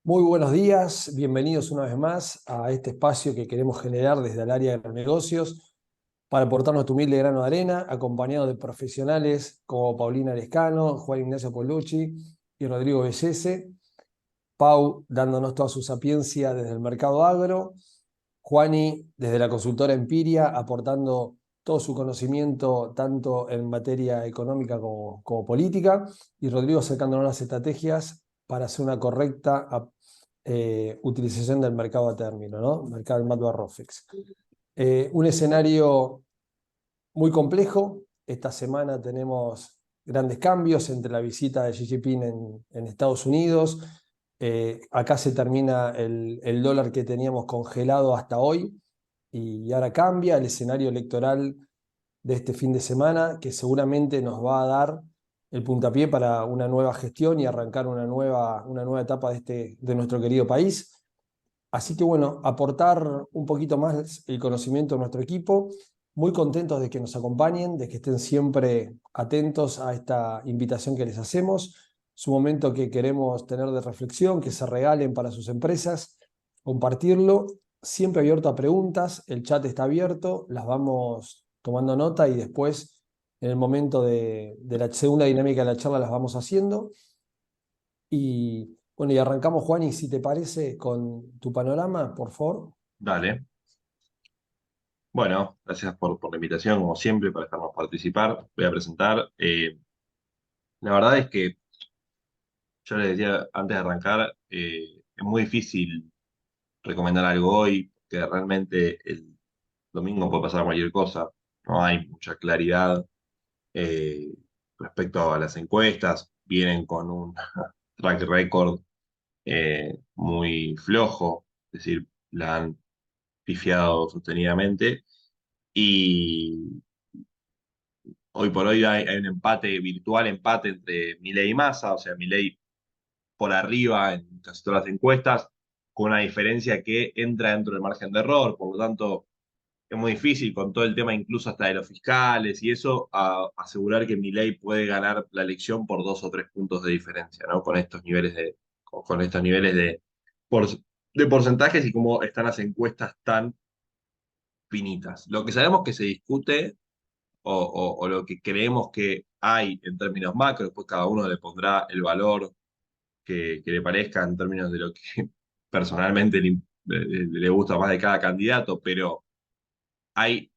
Muy buenos días, bienvenidos una vez más a este espacio que queremos generar desde el área de los negocios para aportar nuestro humilde grano de arena, acompañado de profesionales como Paulina Lescano, Juan Ignacio Polucci y Rodrigo Bellese. Pau dándonos toda su sapiencia desde el mercado agro, Juani desde la consultora Empiria aportando todo su conocimiento tanto en materia económica como política, y Rodrigo sacándonos las estrategias para hacer una correcta utilización del mercado a término, ¿no? Mercado del Mato Rofex. Un escenario muy complejo. Esta semana tenemos grandes cambios entre la visita de Xi Jinping en Estados Unidos. Acá se termina el dólar que teníamos congelado hasta hoy y ahora cambia el escenario electoral de este fin de semana, que seguramente nos va a dar el puntapié para una nueva gestión y arrancar una nueva etapa de nuestro querido país. Así que bueno, aportar un poquito más el conocimiento de nuestro equipo, muy contentos de que nos acompañen, de que estén siempre atentos a esta invitación que les hacemos. Es un momento que queremos tener de reflexión, que se regalen para sus empresas, compartirlo, siempre abierto a preguntas, el chat está abierto, las vamos tomando nota y después en el momento de la segunda dinámica de la charla las vamos haciendo. Y bueno, y arrancamos, Juan, y si te parece, con tu panorama, por favor. Dale. Bueno, gracias por la invitación, como siempre, para dejarnos participar. Voy a presentar. La verdad es que yo les decía antes de arrancar, es muy difícil recomendar algo hoy, que realmente el domingo puede pasar cualquier cosa. No hay mucha claridad eh, respecto a las encuestas. Vienen con un track record muy flojo, es decir, la han pifiado sostenidamente. Y hoy por hoy hay un empate, virtual empate entre Milei y Massa, o sea, Milei por arriba en casi todas las encuestas, con una diferencia que entra dentro del margen de error, por lo tanto es muy difícil con todo el tema incluso hasta de los fiscales y eso, asegurar que Milei puede ganar la elección por 2 o 3 puntos de diferencia, ¿no? Con estos niveles por- de porcentajes y cómo están las encuestas tan finitas. Lo que sabemos que se discute o lo que creemos que hay en términos macro, después cada uno le pondrá el valor que le parezca en términos de lo que personalmente le gusta más de cada candidato, pero hay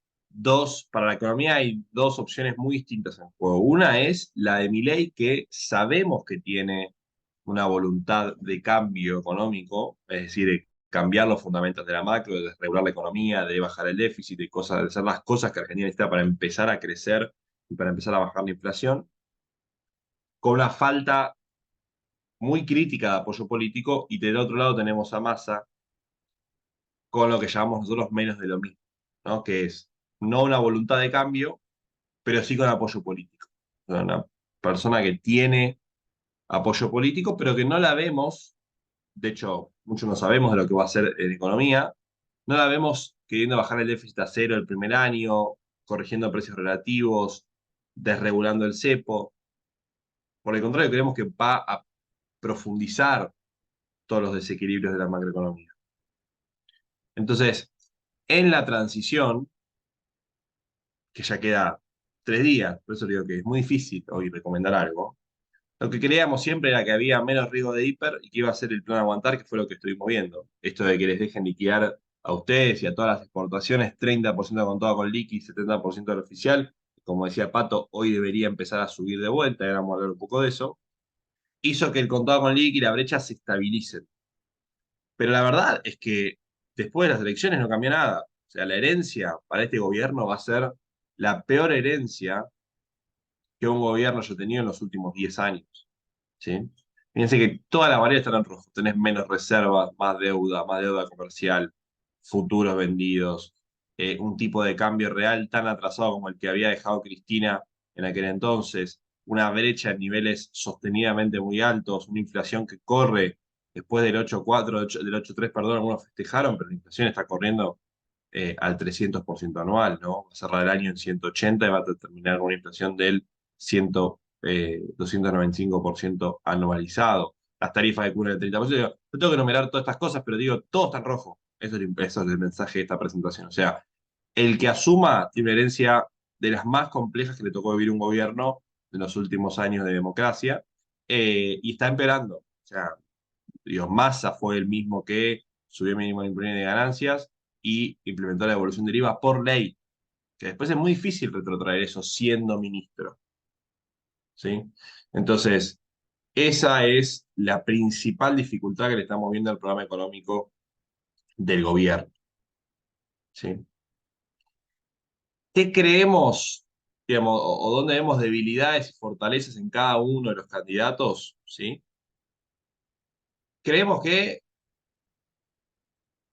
para la economía hay dos opciones muy distintas en juego. Una es la de Milei, que sabemos que tiene una voluntad de cambio económico, es decir, de cambiar los fundamentos de la macro, de regular la economía, de bajar el déficit, de hacer las cosas que Argentina necesita para empezar a crecer y para empezar a bajar la inflación, con una falta muy crítica de apoyo político, y del otro lado tenemos a Massa con lo que llamamos nosotros menos de lo mismo, ¿no? Que es no una voluntad de cambio, pero sí con apoyo político. O sea, una persona que tiene apoyo político, pero que no la vemos, de hecho, muchos no sabemos de lo que va a hacer en economía, no la vemos queriendo bajar el déficit a cero el primer año, corrigiendo precios relativos, desregulando el cepo. Por el contrario, creemos que va a profundizar todos los desequilibrios de la macroeconomía. Entonces, en la transición, que ya queda 3 días, por eso digo que es muy difícil hoy recomendar algo, lo que creíamos siempre era que había menos riesgo de hiper y que iba a ser el plan aguantar, que fue lo que estuvimos viendo. Esto de que les dejen liquidar a ustedes y a todas las exportaciones, 30% con todo con liqui, 70% del oficial. Como decía Pato, hoy debería empezar a subir de vuelta, y vamos a hablar un poco de eso. Hizo que el contado con liqui y la brecha se estabilicen. Pero la verdad es que después de las elecciones no cambió nada. O sea, la herencia para este gobierno va a ser la peor herencia que un gobierno haya tenido en los últimos 10 años. ¿Sí? Fíjense que todas las variables están en rojo. Tenés menos reservas, más deuda comercial, futuros vendidos, un tipo de cambio real tan atrasado como el que había dejado Cristina en aquel entonces, una brecha en niveles sostenidamente muy altos, una inflación que corre después del 8,4, del 8,3, perdón, algunos festejaron, pero la inflación está corriendo al 300% anual, ¿no? Va a cerrar el año en 180 y va a terminar con una inflación del 295% anualizado. las tarifas de cuna del 30%. Digo, no tengo que enumerar todas estas cosas, pero digo, todo está en rojo. Eso es el mensaje de esta presentación. O sea, el que asuma tiene una herencia de las más complejas que le tocó vivir un gobierno en los últimos años de democracia, y está empeorando. O sea, digo, Massa fue el mismo que subió el mínimo de imposición de ganancias y implementó la devolución del IVA por ley, que después es muy difícil retrotraer eso siendo ministro, ¿sí? Entonces, esa es la principal dificultad que le estamos viendo al programa económico del gobierno, ¿sí? ¿Qué creemos, digamos, o dónde vemos debilidades y fortalezas en cada uno de los candidatos, ¿sí? Creemos que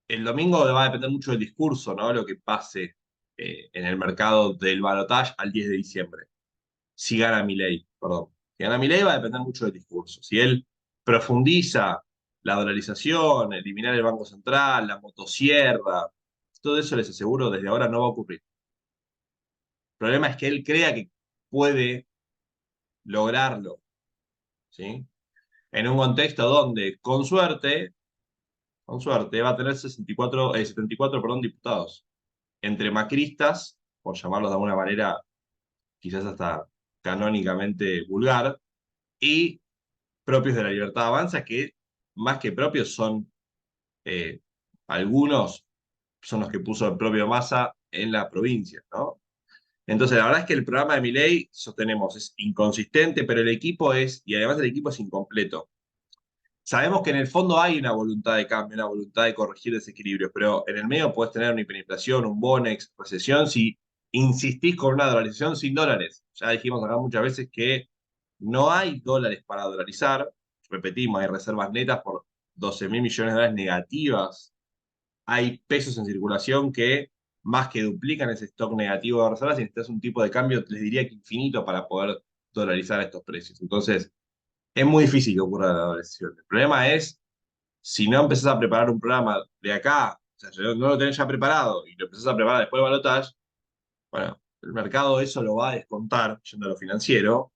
el domingo va a depender mucho del discurso, ¿no? Lo que pase en el mercado del balotaje al 10 de diciembre. Si gana Milei, perdón. Si gana Milei va a depender mucho del discurso. Si él profundiza la dolarización, eliminar el Banco Central, la motosierra, todo eso les aseguro desde ahora no va a ocurrir. El problema es que él crea que puede lograrlo, ¿sí? En un contexto donde, con suerte, va a tener 74, perdón, diputados. Entre macristas, por llamarlos de alguna manera, quizás hasta canónicamente vulgar, y propios de la Libertad Avanza, que más que propios son eh, algunos, son los que puso el propio Massa en la provincia, ¿no? Entonces, la verdad es que el programa de Milei, sostenemos, es inconsistente, pero el equipo y además el equipo es incompleto. Sabemos que en el fondo hay una voluntad de cambio, una voluntad de corregir desequilibrios, pero en el medio puedes tener una hiperinflación, un Bonex, recesión, si insistís con una dolarización sin dólares. Ya dijimos acá muchas veces que no hay dólares para dolarizar. Repetimos, hay reservas netas por 12.000 millones de dólares negativas. Hay pesos en circulación que más que duplican ese stock negativo de reservas y necesitas un tipo de cambio, les diría que infinito para poder dolarizar estos precios. Entonces, es muy difícil que ocurra la dolarización. El problema es si no empezás a preparar un programa de acá, o sea, si no lo tenés ya preparado y lo empezás a preparar después del balotaje, bueno, el mercado eso lo va a descontar yendo a lo financiero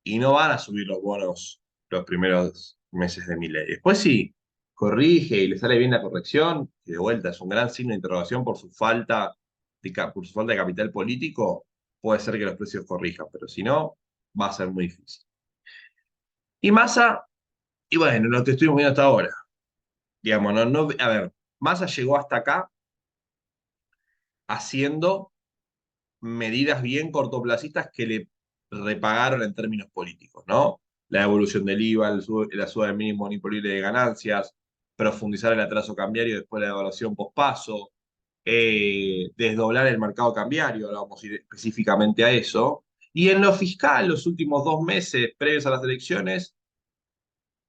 y no van a subir los bonos los primeros meses de mi ley. Después sí, corrige y le sale bien la corrección, que de vuelta es un gran signo de interrogación por su falta de capital político, puede ser que los precios corrijan, pero si no, va a ser muy difícil. Y Massa, y bueno, lo que estuvimos viendo hasta ahora. Digamos, a ver, Massa llegó hasta acá haciendo medidas bien cortoplacistas que le repagaron en términos políticos, ¿no? La evolución del IVA, la suba del mínimo imponible de ganancias, profundizar el atraso cambiario después de la evaluación pospaso, desdoblar el mercado cambiario, ahora vamos a ir específicamente a eso. Y en lo fiscal, los últimos 2 meses previos a las elecciones,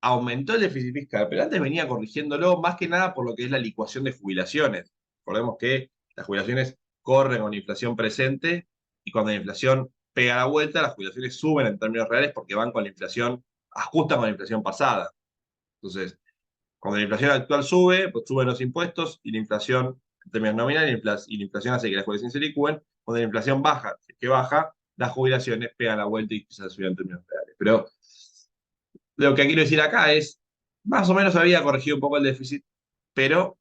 aumentó el déficit fiscal, pero antes venía corrigiéndolo más que nada por lo que es la licuación de jubilaciones. Recordemos que las jubilaciones corren con inflación presente y cuando la inflación pega la vuelta, las jubilaciones suben en términos reales porque van con la inflación, ajustan con la inflación pasada. Entonces, cuando la inflación actual sube, pues suben los impuestos y la inflación, en términos nominales, y la inflación hace que las jubilaciones se licúen. Cuando la inflación baja, si es que baja, las jubilaciones pegan la vuelta y empiezan a subir en términos reales. Pero lo que quiero decir acá es, más o menos había corregido un poco el déficit, pero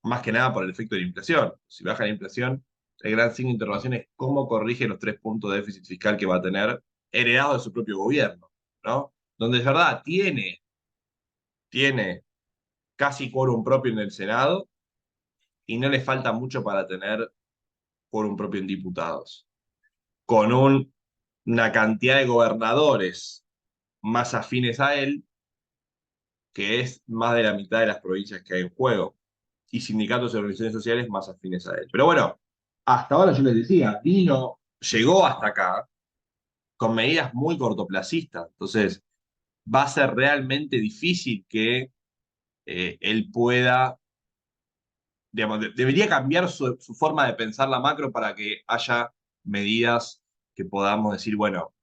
más que nada por el efecto de la inflación. Si baja la inflación, el gran signo de interrogación es cómo corrige los 3 puntos de déficit fiscal que va a tener heredado de su propio gobierno, ¿no? Donde es verdad, tiene casi quórum propio en el Senado y no le falta mucho para tener quórum propio en diputados. Con una cantidad de gobernadores más afines a él, que es más de la mitad de las provincias que hay en juego, y sindicatos y organizaciones sociales más afines a él. Pero bueno, hasta ahora yo les decía, llegó hasta acá con medidas muy cortoplacistas, entonces va a ser realmente difícil que él pueda, digamos, debería cambiar su forma de pensar la macro para que haya medidas que podamos decir, bueno,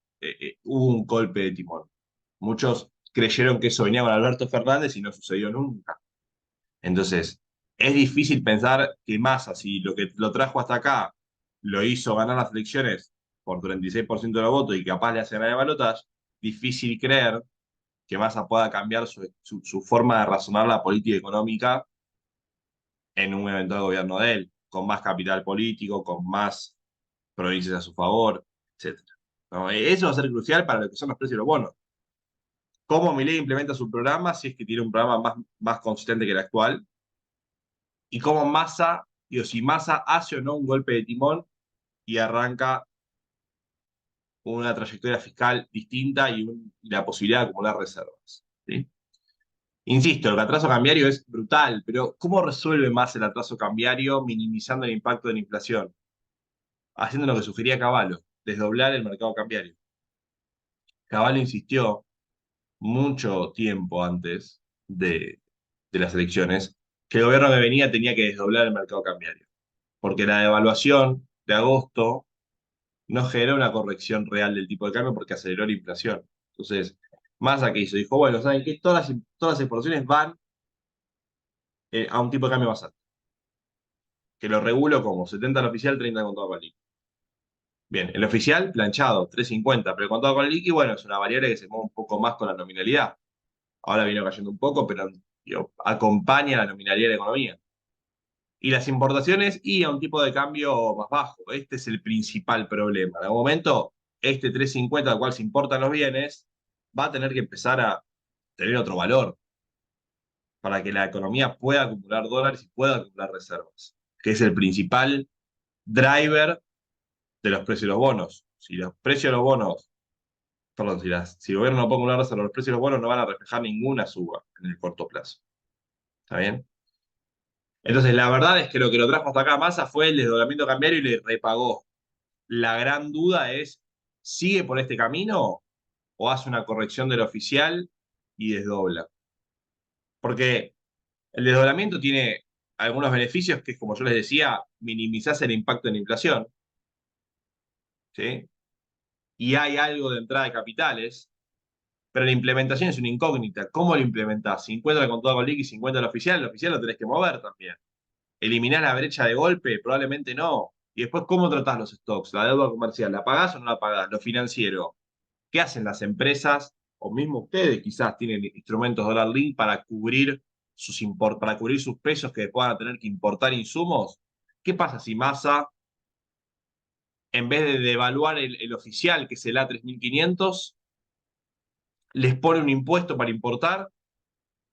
hubo un golpe de timón. Muchos creyeron que eso venía con Alberto Fernández y no sucedió nunca. Entonces, es difícil pensar que Massa, si lo que lo trajo hasta acá lo hizo ganar las elecciones por 36% de los votos y capaz le hace ganar el balotaje, difícil creer que Massa pueda cambiar su forma de razonar la política económica en un eventual gobierno de él, con más capital político, con más provincias a su favor, etcétera. ¿No? Eso va a ser crucial para lo que son los precios de los bonos. Cómo Milei implementa su programa, si es que tiene un programa más consistente que el actual, y cómo Massa, digo, si Massa hace o no un golpe de timón y arranca una trayectoria fiscal distinta y la posibilidad de acumular reservas. ¿Sí? Insisto, el atraso cambiario es brutal, pero ¿cómo resuelve más el atraso cambiario minimizando el impacto de la inflación? Haciendo lo que sugería Cavallo, desdoblar el mercado cambiario. Cavallo insistió mucho tiempo antes de las elecciones que el gobierno que venía tenía que desdoblar el mercado cambiario, porque la devaluación de agosto no generó una corrección real del tipo de cambio porque aceleró la inflación. Entonces, Massa que hizo, dijo, bueno, ¿saben qué? Todas las exportaciones van a un tipo de cambio más alto, que lo regulo como 70 al oficial, 30 al contado con liqui. Bien, el oficial planchado, 3.50, pero el contado con liqui, bueno, es una variable que se mueve un poco más con la nominalidad. Ahora vino cayendo un poco, pero digo, acompaña la nominalidad de la economía. Y las importaciones y a un tipo de cambio más bajo. Este es el principal problema. En algún momento, este 3.50 al cual se importan los bienes va a tener que empezar a tener otro valor para que la economía pueda acumular dólares y pueda acumular reservas, que es el principal driver de los precios de los bonos. Si los precios de los bonos, perdón, si el gobierno no pone una reserva, los precios de los bonos no van a reflejar ninguna suba en el corto plazo. ¿Está bien? Entonces, la verdad es que lo que lo trajo hasta acá Massa fue el desdoblamiento cambiario y le repagó. La gran duda es, ¿sigue por este camino o hace una corrección del oficial y desdobla? Porque el desdoblamiento tiene algunos beneficios que, como yo les decía, minimizás el impacto en la inflación, ¿sí? Y hay algo de entrada de capitales, pero la implementación es una incógnita. ¿Cómo lo implementás? 50 al contado con liqui y 50 al oficial, el oficial lo tenés que mover también. ¿Eliminás la brecha de golpe? Probablemente no. Y después, ¿cómo tratás los stocks? La deuda comercial, ¿la pagás o no la pagás? Lo financiero. ¿Qué hacen las empresas? O mismo ustedes quizás tienen instrumentos dólar link para cubrir sus precios que puedan tener que importar insumos. ¿Qué pasa si Massa, en vez de devaluar el oficial, que es el A3500, les pone un impuesto para importar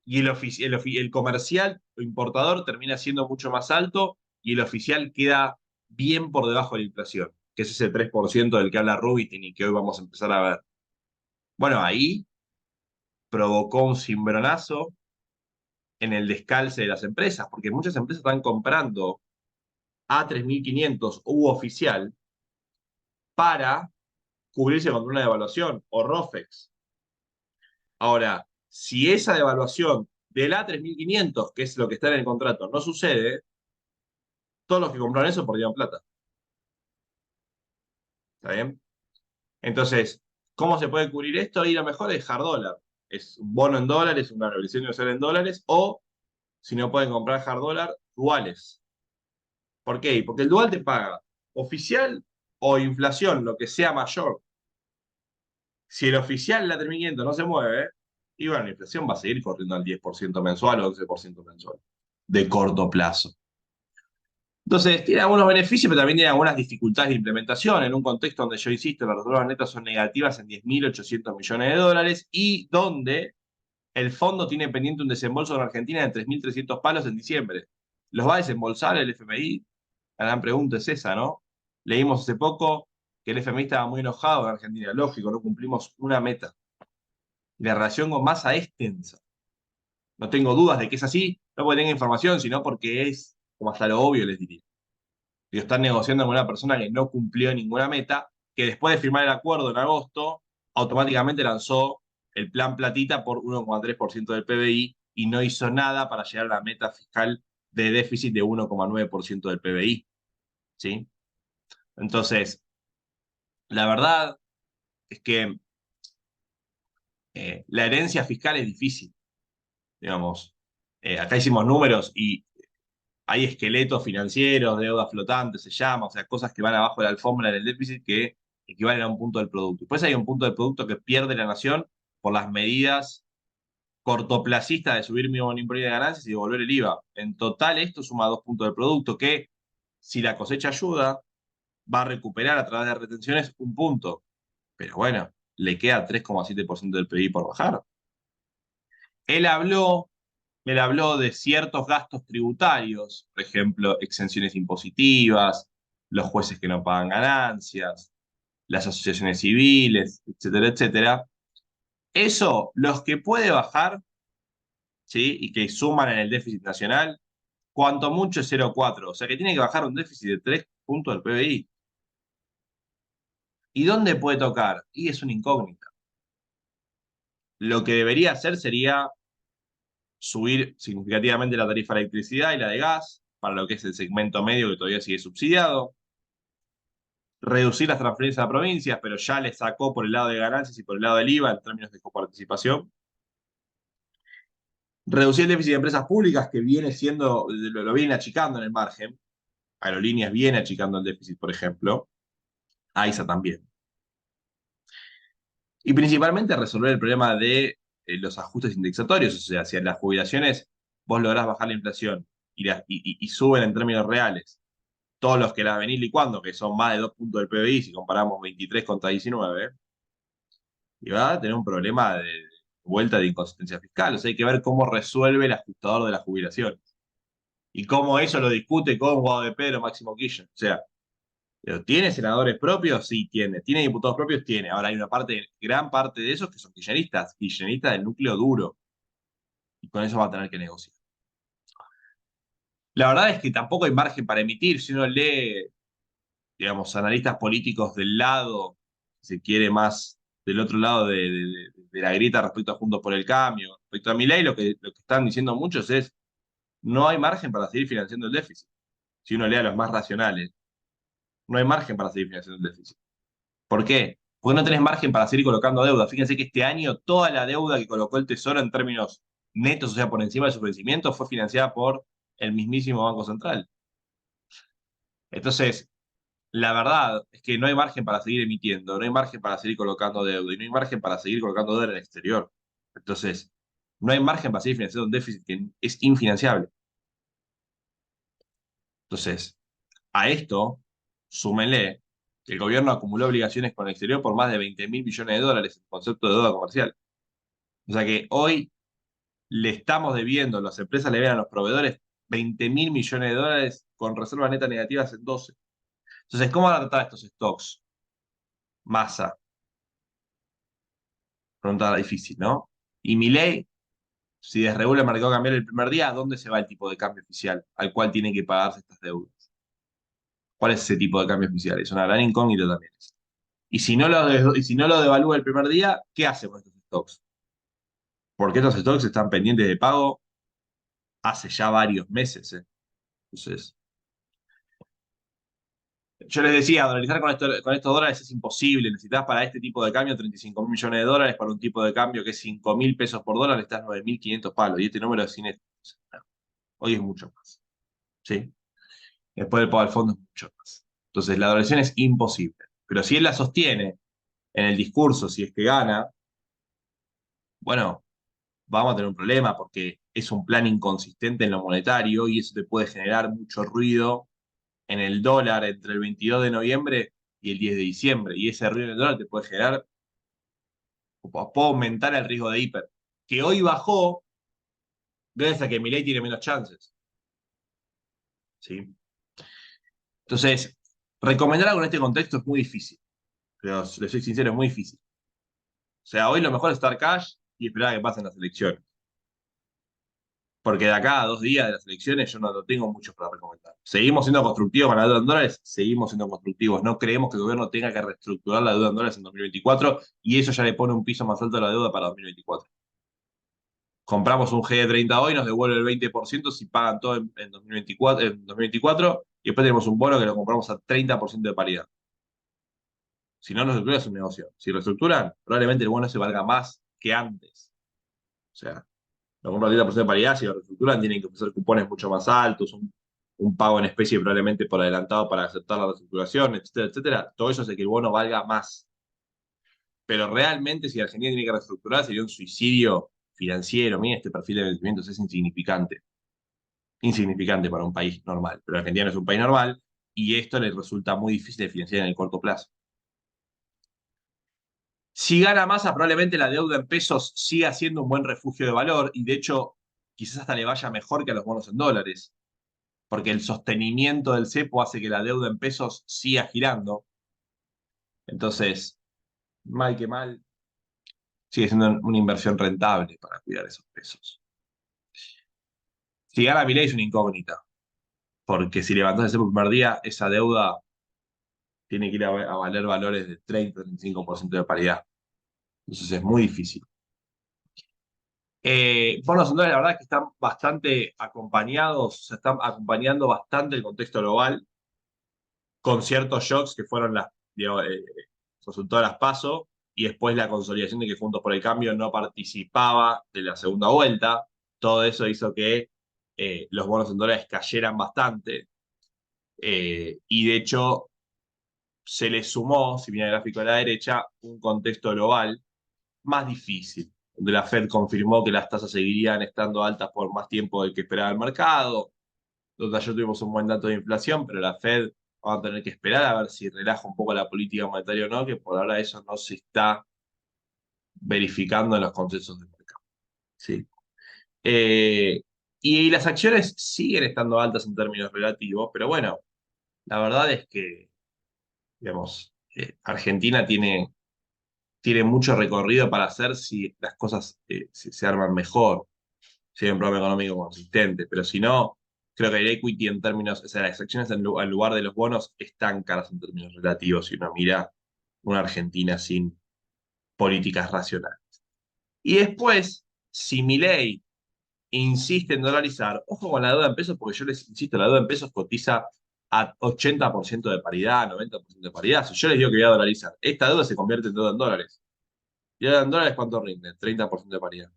y el comercial o importador termina siendo mucho más alto y el oficial queda bien por debajo de la inflación, que ese es el 3% del que habla Rubitin y que hoy vamos a empezar a ver? Bueno, ahí provocó un cimbronazo en el descalce de las empresas, porque muchas empresas están comprando A3500 u oficial para cubrirse contra una devaluación, o ROFEX. Ahora, si esa devaluación del A3500, que es lo que está en el contrato, no sucede, todos los que compraron eso perdieron plata. ¿Está bien? Entonces, ¿cómo se puede cubrir esto? Y lo mejor es hard dólar. Es un bono en dólares, una revisión universal en dólares, o si no pueden comprar hard dólar, duales. ¿Por qué? Porque el dual te paga oficial o inflación, lo que sea mayor. Si el oficial la terminiendo no se mueve, y bueno, la inflación va a seguir corriendo al 10% mensual o 11% mensual, de corto plazo. Entonces, tiene algunos beneficios, pero también tiene algunas dificultades de implementación en un contexto donde yo insisto, las reservas netas son negativas en 10.800 millones de dólares y donde el fondo tiene pendiente un desembolso en Argentina de 3.300 palos en diciembre. ¿Los va a desembolsar el FMI? La gran pregunta es esa, ¿no? Leímos hace poco que el FMI estaba muy enojado en Argentina. Lógico, no cumplimos una meta. Y la relación con Massa es tensa. No tengo dudas de que es así, no porque tenga información, sino porque es como hasta lo obvio, les diría. Y están negociando con una persona que no cumplió ninguna meta, que después de firmar el acuerdo en agosto, automáticamente lanzó el plan platita por 1,3% del PBI y no hizo nada para llegar a la meta fiscal de déficit de 1,9% del PBI. ¿Sí? Entonces, la verdad es que la herencia fiscal es difícil, digamos. Acá hicimos números y hay esqueletos financieros, deuda flotante se llama, o sea, cosas que van abajo de la alfombra en el déficit que equivalen a un punto del producto. Después hay un punto del producto que pierde la nación por las medidas cortoplacista de subir mi impuesto de ganancias y devolver el IVA. En total, esto suma 2 puntos del producto que, si la cosecha ayuda, va a recuperar a través de retenciones 1 punto. Pero bueno, le queda 3,7% del PIB por bajar. Él habló, él habló de ciertos gastos tributarios, por ejemplo, exenciones impositivas, los jueces que no pagan ganancias, las asociaciones civiles, etcétera, etcétera. Eso, los que puede bajar, ¿sí? Y que suman en el déficit nacional, cuanto mucho es 0,4. O sea que tiene que bajar un déficit de 3 puntos del PBI. ¿Y dónde puede tocar? Y es una incógnita. Lo que debería hacer sería subir significativamente la tarifa de electricidad y la de gas, para lo que es el segmento medio que todavía sigue subsidiado, reducir las transferencias a provincias, pero ya le sacó por el lado de ganancias y por el lado del IVA en términos de coparticipación, reducir el déficit de empresas públicas, que viene siendo, lo viene achicando en el margen, Aerolíneas viene achicando el déficit, por ejemplo, AISA también. Y principalmente resolver el problema de los ajustes indexatorios, o sea, si en las jubilaciones vos lográs bajar la inflación y suben en términos reales todos los que la venís licuando, que son más de 2 puntos del PBI, si comparamos 23 contra 19, y va a tener un problema de vuelta de inconsistencia fiscal. O sea, hay que ver cómo resuelve el ajustador de las jubilaciones. Y cómo eso lo discute con Guado de Pedro, Máximo Kirchner. O sea, ¿pero tiene senadores propios? Sí, tiene. ¿Tiene diputados propios? Tiene. Ahora hay una parte, gran parte de esos que son kirchneristas del núcleo duro. Y con eso va a tener que negociar. La verdad es que tampoco hay margen para emitir. Si uno lee, digamos, analistas políticos del lado, si se quiere, más del otro lado de la grieta respecto a Juntos por el Cambio, respecto a Milei, lo que están diciendo muchos es no hay margen para seguir financiando el déficit. Si uno lee a los más racionales, no hay margen para seguir financiando el déficit. ¿Por qué? Porque no tenés margen para seguir colocando deuda. Fíjense que este año toda la deuda que colocó el Tesoro en términos netos, o sea, por encima de su vencimiento, fue financiada por el mismísimo Banco Central. Entonces, la verdad es que no hay margen para seguir emitiendo, no hay margen para seguir colocando deuda y no hay margen para seguir colocando deuda en el exterior. Entonces, no hay margen para seguir financiando un déficit que es infinanciable. Entonces, a esto, súmenle que el gobierno acumuló obligaciones con el exterior por más de 20.000 millones de dólares en concepto de deuda comercial. O sea que hoy le estamos debiendo, las empresas le deben a los proveedores 20.000 millones de dólares con reservas netas negativas en 12. Entonces, ¿cómo van a tratar estos stocks? Masa. Pregunta difícil, ¿no? Y Milei, si desregula el mercado cambiario el primer día, ¿a dónde se va el tipo de cambio oficial al cual tienen que pagarse estas deudas? ¿Cuál es ese tipo de cambio oficial? Es una gran incógnita también. Y si no lo devalúa el primer día, ¿qué hace con estos stocks? Porque estos stocks están pendientes de pago hace ya varios meses, ¿eh? Entonces, yo les decía, dolarizar con estos dólares es imposible. Necesitas para este tipo de cambio 35.000 millones de dólares, para un tipo de cambio que es 5.000 pesos por dólar, necesitas 9.500 palos. Y este número es sin esto. Hoy es mucho más. ¿Sí? Después del pago al fondo es mucho más. Entonces, la dolarización es imposible. Pero si él la sostiene en el discurso, si es que gana, bueno, vamos a tener un problema porque es un plan inconsistente en lo monetario y eso te puede generar mucho ruido en el dólar entre el 22 de noviembre y el 10 de diciembre. Y ese ruido en el dólar te puede generar, o puede aumentar el riesgo de hiper, que hoy bajó gracias a que Milei tiene menos chances. ¿Sí? Entonces, recomendar algo en este contexto es muy difícil. Pero les soy sincero, es muy difícil. O sea, hoy lo mejor es estar cash y esperar a que pasen las elecciones. Porque de acá a 2 días de las elecciones yo no tengo mucho para recomendar. Seguimos siendo constructivos con la deuda en dólares, seguimos siendo constructivos. No creemos que el gobierno tenga que reestructurar la deuda en dólares en 2024 y eso ya le pone un piso más alto a la deuda para 2024. Compramos un G de 30 hoy, nos devuelve el 20% si pagan todo en 2024 y después tenemos un bono que lo compramos a 30% de paridad. Si no, no reestructuran es un negocio. Si reestructuran, probablemente el bono se valga más que antes. O sea, lo compran a 30% de paridad, si lo reestructuran tienen que ofrecer cupones mucho más altos, un pago en especie probablemente por adelantado para aceptar la reestructuración, etcétera, etcétera. Todo eso hace que el bono valga más. Pero realmente si Argentina tiene que reestructurar sería un suicidio financiero, miren este perfil de vencimientos, es insignificante. Insignificante para un país normal. Pero Argentina no es un país normal y esto le resulta muy difícil de financiar en el corto plazo. Si gana Massa, probablemente la deuda en pesos siga siendo un buen refugio de valor y de hecho quizás hasta le vaya mejor que a los bonos en dólares, porque el sostenimiento del cepo hace que la deuda en pesos siga girando. Entonces, mal que mal, sigue siendo una inversión rentable para cuidar esos pesos. Si gana Milei es una incógnita, porque si levantás el cepo el primer día, esa deuda tiene que ir a valer valores de 30-35% de paridad. Entonces es muy difícil. Bonos en dólares, la verdad es que están bastante acompañados, se están acompañando bastante el contexto global, con ciertos shocks que fueron las, digamos, resultó de las PASO, y después la consolidación de que Juntos por el Cambio no participaba de la segunda vuelta. Todo eso hizo que los bonos en dólares cayeran bastante. Y de hecho, se le sumó, si viene el gráfico a la derecha, un contexto global más difícil, donde la Fed confirmó que las tasas seguirían estando altas por más tiempo del que esperaba el mercado, donde ayer tuvimos un buen dato de inflación, pero la Fed va a tener que esperar a ver si relaja un poco la política monetaria o no, que por ahora eso no se está verificando en los consensos del mercado. ¿Sí? Eh, y las acciones siguen estando altas en términos relativos, pero bueno, la verdad es que, digamos, Argentina tiene mucho recorrido para hacer si las cosas se arman mejor, si hay un programa económico consistente, pero si no, creo que el equity en términos, o sea, las acciones en lugar de los bonos están caras en términos relativos si uno mira una Argentina sin políticas racionales. Y después, si Milei insiste en dolarizar, ojo con la deuda en pesos, porque yo les insisto, la deuda en pesos cotiza a 80% de paridad, 90% de paridad. Si yo les digo que voy a dolarizar, esta deuda se convierte en deuda en dólares. ¿Y ahora en dólares cuánto rinde? 30% de paridad.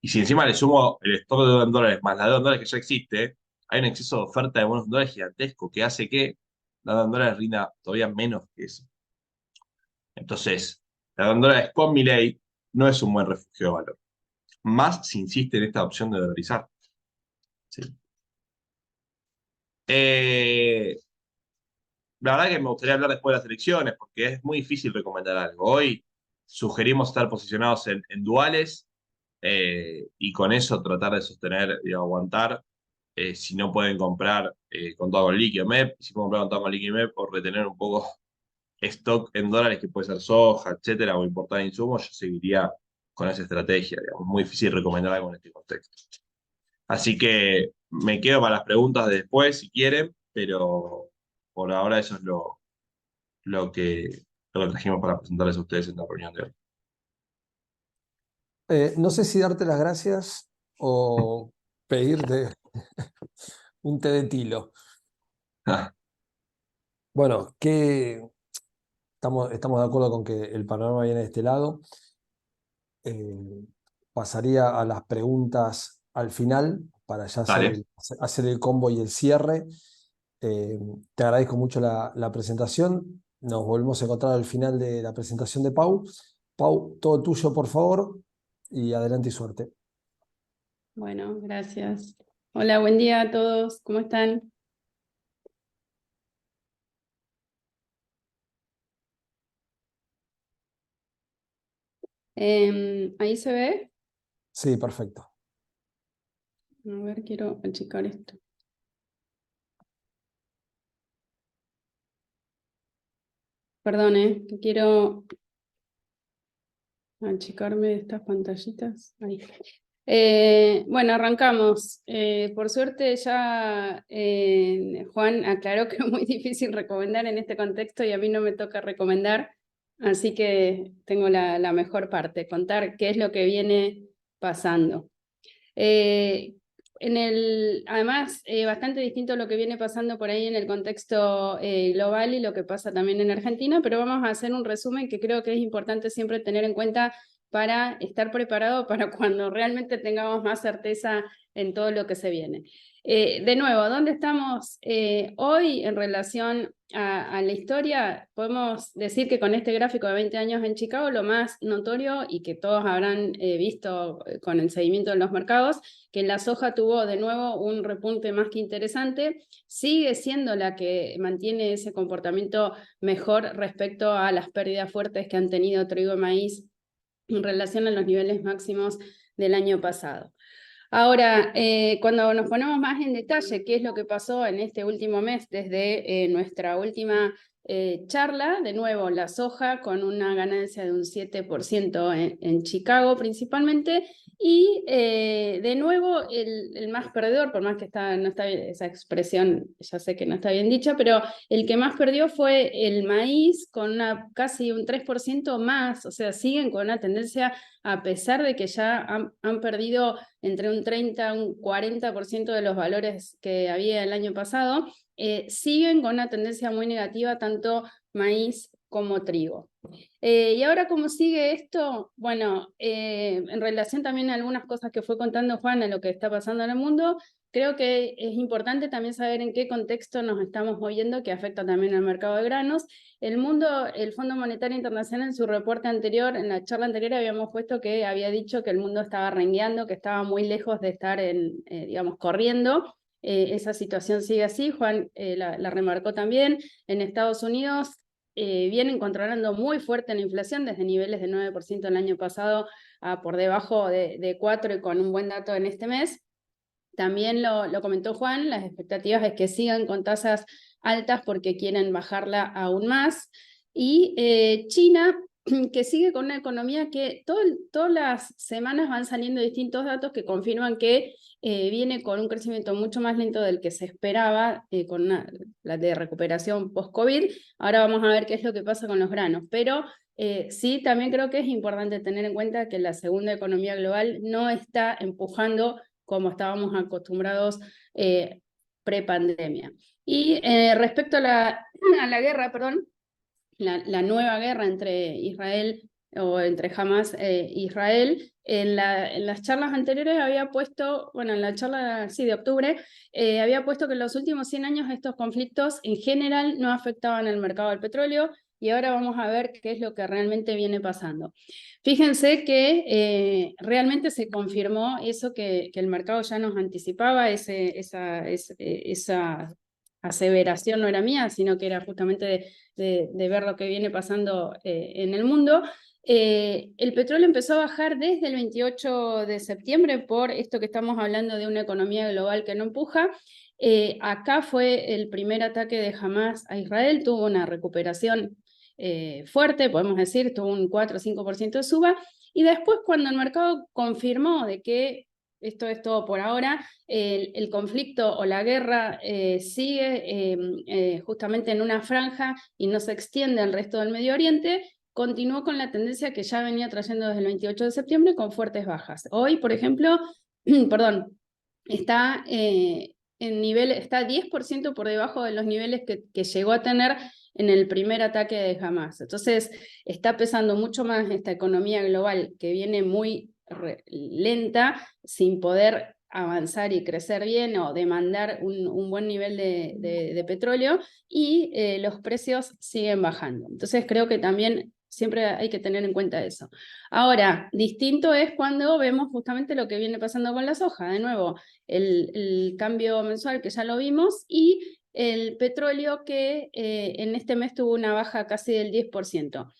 Y si encima le sumo el stock de deuda en dólares más la deuda en dólares que ya existe, hay un exceso de oferta de bonos en dólares gigantesco que hace que la deuda en dólares rinda todavía menos que eso. Entonces, la deuda en dólares con Milei no es un buen refugio de valor. Más si insiste en esta opción de dolarizar. ¿Sí? Eh, la verdad que me gustaría hablar después de las elecciones, porque es muy difícil recomendar algo. Hoy sugerimos estar posicionados en duales y con eso tratar de sostener y aguantar. Si no pueden comprar con todo con líquido MEP, si pueden comprar con todo con líquido MEP o retener un poco stock en dólares, que puede ser soja, etcétera, o importar insumos, yo seguiría con esa estrategia. Digamos, muy difícil recomendar algo en este contexto. Así que me quedo para las preguntas de después, si quieren, pero por ahora eso es lo que, lo que trajimos para presentarles a ustedes en la reunión de hoy. No sé si darte las gracias o pedirte un té de tilo. Bueno, estamos de acuerdo con que el panorama viene de este lado. Eh, Pasaría a las preguntas al final para ya Dale, hacer el combo y el cierre. Eh, Te agradezco mucho la presentación. Nos volvemos a encontrar al final de la presentación de Pau. Pau, todo tuyo, por favor, y adelante y suerte. Bueno, gracias. Hola, buen día a todos. ¿Cómo están? ¿Ahí se ve? Sí, perfecto. A ver, quiero achicar esto. Perdón, que quiero achicarme de estas pantallitas. Ahí. Bueno, arrancamos. Por suerte ya Juan aclaró que es muy difícil recomendar en este contexto y a mí no me toca recomendar, así que tengo la mejor parte, contar qué es lo que viene pasando. Además, bastante distinto lo que viene pasando por ahí en el contexto global y lo que pasa también en Argentina, pero vamos a hacer un resumen que creo que es importante siempre tener en cuenta para estar preparado para cuando realmente tengamos más certeza en todo lo que se viene. De nuevo, ¿dónde estamos hoy en relación a la historia? Podemos decir que con este gráfico de 20 años en Chicago, lo más notorio y que todos habrán visto con el seguimiento de los mercados, que la soja tuvo de nuevo un repunte más que interesante, sigue siendo la que mantiene ese comportamiento mejor respecto a las pérdidas fuertes que han tenido trigo y maíz en relación a los niveles máximos del año pasado. Ahora, cuando nos ponemos más en detalle qué es lo que pasó en este último mes desde nuestra última charla, de nuevo la soja con una ganancia de un 7% en Chicago principalmente, y de nuevo el más perdedor, por más que no está bien, esa expresión ya sé que no está bien dicha, pero el que más perdió fue el maíz con casi un 3% más, o sea, siguen con una tendencia, a pesar de que ya han perdido entre un 30 a un 40% de los valores que había el año pasado, siguen con una tendencia muy negativa tanto maíz como trigo. Y ahora, ¿cómo sigue esto? Bueno, en relación también a algunas cosas que fue contando Juan, a lo que está pasando en el mundo, creo que es importante también saber en qué contexto nos estamos moviendo, que afecta también al mercado de granos. El Fondo Monetario Internacional, en su reporte anterior, en la charla anterior habíamos puesto que había dicho que el mundo estaba rengueando, que estaba muy lejos de estar digamos, corriendo. Esa situación sigue así, Juan la remarcó también. En Estados Unidos vienen controlando muy fuerte la inflación, desde niveles de 9% el año pasado a por debajo de 4% y con un buen dato en este mes. También lo comentó Juan, las expectativas es que sigan con tasas altas porque quieren bajarla aún más. Y China, que sigue con una economía que todas las semanas van saliendo distintos datos que confirman que viene con un crecimiento mucho más lento del que se esperaba, con la de recuperación post-COVID. Ahora vamos a ver qué es lo que pasa con los granos, pero sí, también creo que es importante tener en cuenta que la segunda economía global no está empujando como estábamos acostumbrados pre-pandemia. Y respecto a la guerra, perdón, la nueva guerra entre Israel o entre Hamas e Israel, en las charlas anteriores había puesto, bueno, en la charla sí, de octubre, había puesto que en los últimos 100 años estos conflictos en general no afectaban al mercado del petróleo, y ahora vamos a ver qué es lo que realmente viene pasando. Fíjense que realmente se confirmó eso que el mercado ya nos anticipaba, esa aseveración no era mía, sino que era justamente de ver lo que viene pasando en el mundo. El petróleo empezó a bajar desde el 28 de septiembre por esto que estamos hablando de una economía global que no empuja. Acá fue el primer ataque de Hamas a Israel, tuvo una recuperación fuerte, podemos decir, tuvo un 4 o 5% de suba, y después cuando el mercado confirmó de que esto es todo por ahora, el conflicto o la guerra sigue justamente en una franja y no se extiende al resto del Medio Oriente, continuó con la tendencia que ya venía trayendo desde el 28 de septiembre con fuertes bajas. Hoy, por ejemplo, perdón, está está 10% por debajo de los niveles que llegó a tener en el primer ataque de Hamas. Entonces, está pesando mucho más esta economía global que viene muy lenta, sin poder avanzar y crecer bien o demandar un buen nivel de petróleo, y los precios siguen bajando. Entonces, creo que también siempre hay que tener en cuenta eso. Ahora, distinto es cuando vemos justamente lo que viene pasando con la soja. De nuevo, el cambio mensual que ya lo vimos, y el petróleo que en este mes tuvo una baja casi del 10%.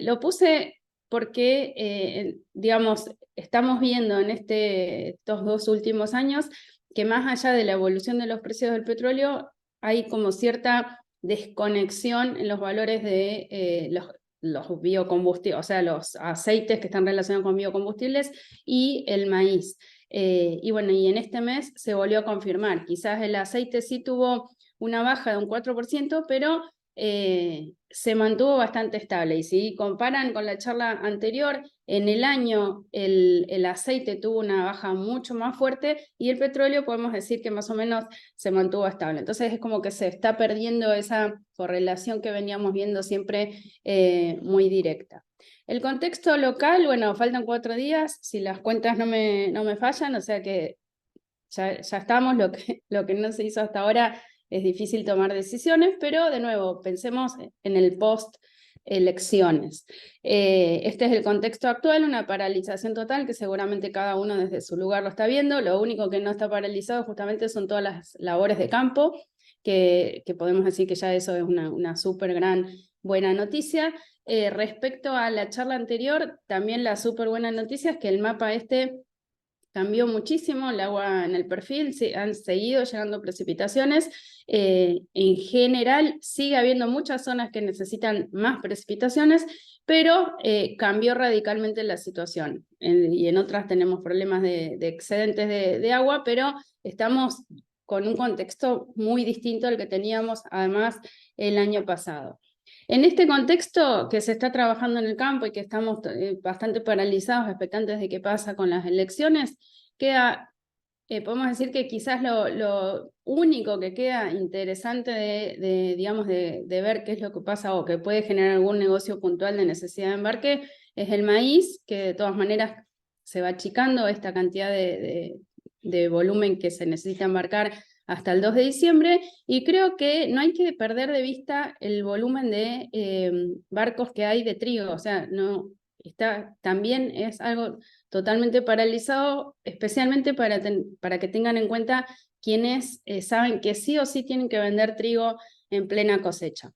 Lo puse porque, digamos, estamos viendo en estos 2 últimos años que más allá de la evolución de los precios del petróleo, hay como cierta desconexión en los valores de los biocombustibles, o sea, los aceites que están relacionados con biocombustibles y el maíz. Y bueno, y en este mes se volvió a confirmar. Quizás el aceite sí tuvo una baja de un 4%, pero se mantuvo bastante estable. Y si comparan con la charla anterior, en el año el aceite tuvo una baja mucho más fuerte, y el petróleo podemos decir que más o menos se mantuvo estable. Entonces es como que se está perdiendo esa correlación que veníamos viendo siempre muy directa. El contexto local, bueno, faltan 4 días, si las cuentas no me fallan, o sea que ya estamos, lo que no se hizo hasta ahora es difícil tomar decisiones, pero de nuevo, pensemos en el post-elecciones. Este es el contexto actual, una paralización total que seguramente cada uno desde su lugar lo está viendo. Lo único que no está paralizado justamente son todas las labores de campo, que podemos decir que ya eso es una súper gran buena noticia. Respecto a la charla anterior, también la súper buena noticia es que el mapa cambió muchísimo, el agua en el perfil, han seguido llegando precipitaciones. En general sigue habiendo muchas zonas que necesitan más precipitaciones, pero cambió radicalmente la situación. Y en otras tenemos problemas de excedentes de agua, pero estamos con un contexto muy distinto al que teníamos además el año pasado. En este contexto que se está trabajando en el campo y que estamos bastante paralizados, expectantes de qué pasa con las elecciones, podemos decir que quizás lo único que queda interesante de ver qué es lo que pasa o que puede generar algún negocio puntual de necesidad de embarque es el maíz, que de todas maneras se va achicando esta cantidad de volumen que se necesita embarcar hasta el 2 de diciembre, y creo que no hay que perder de vista el volumen de barcos que hay de trigo, o sea, también es algo totalmente paralizado, especialmente para que tengan en cuenta quienes saben que sí o sí tienen que vender trigo en plena cosecha.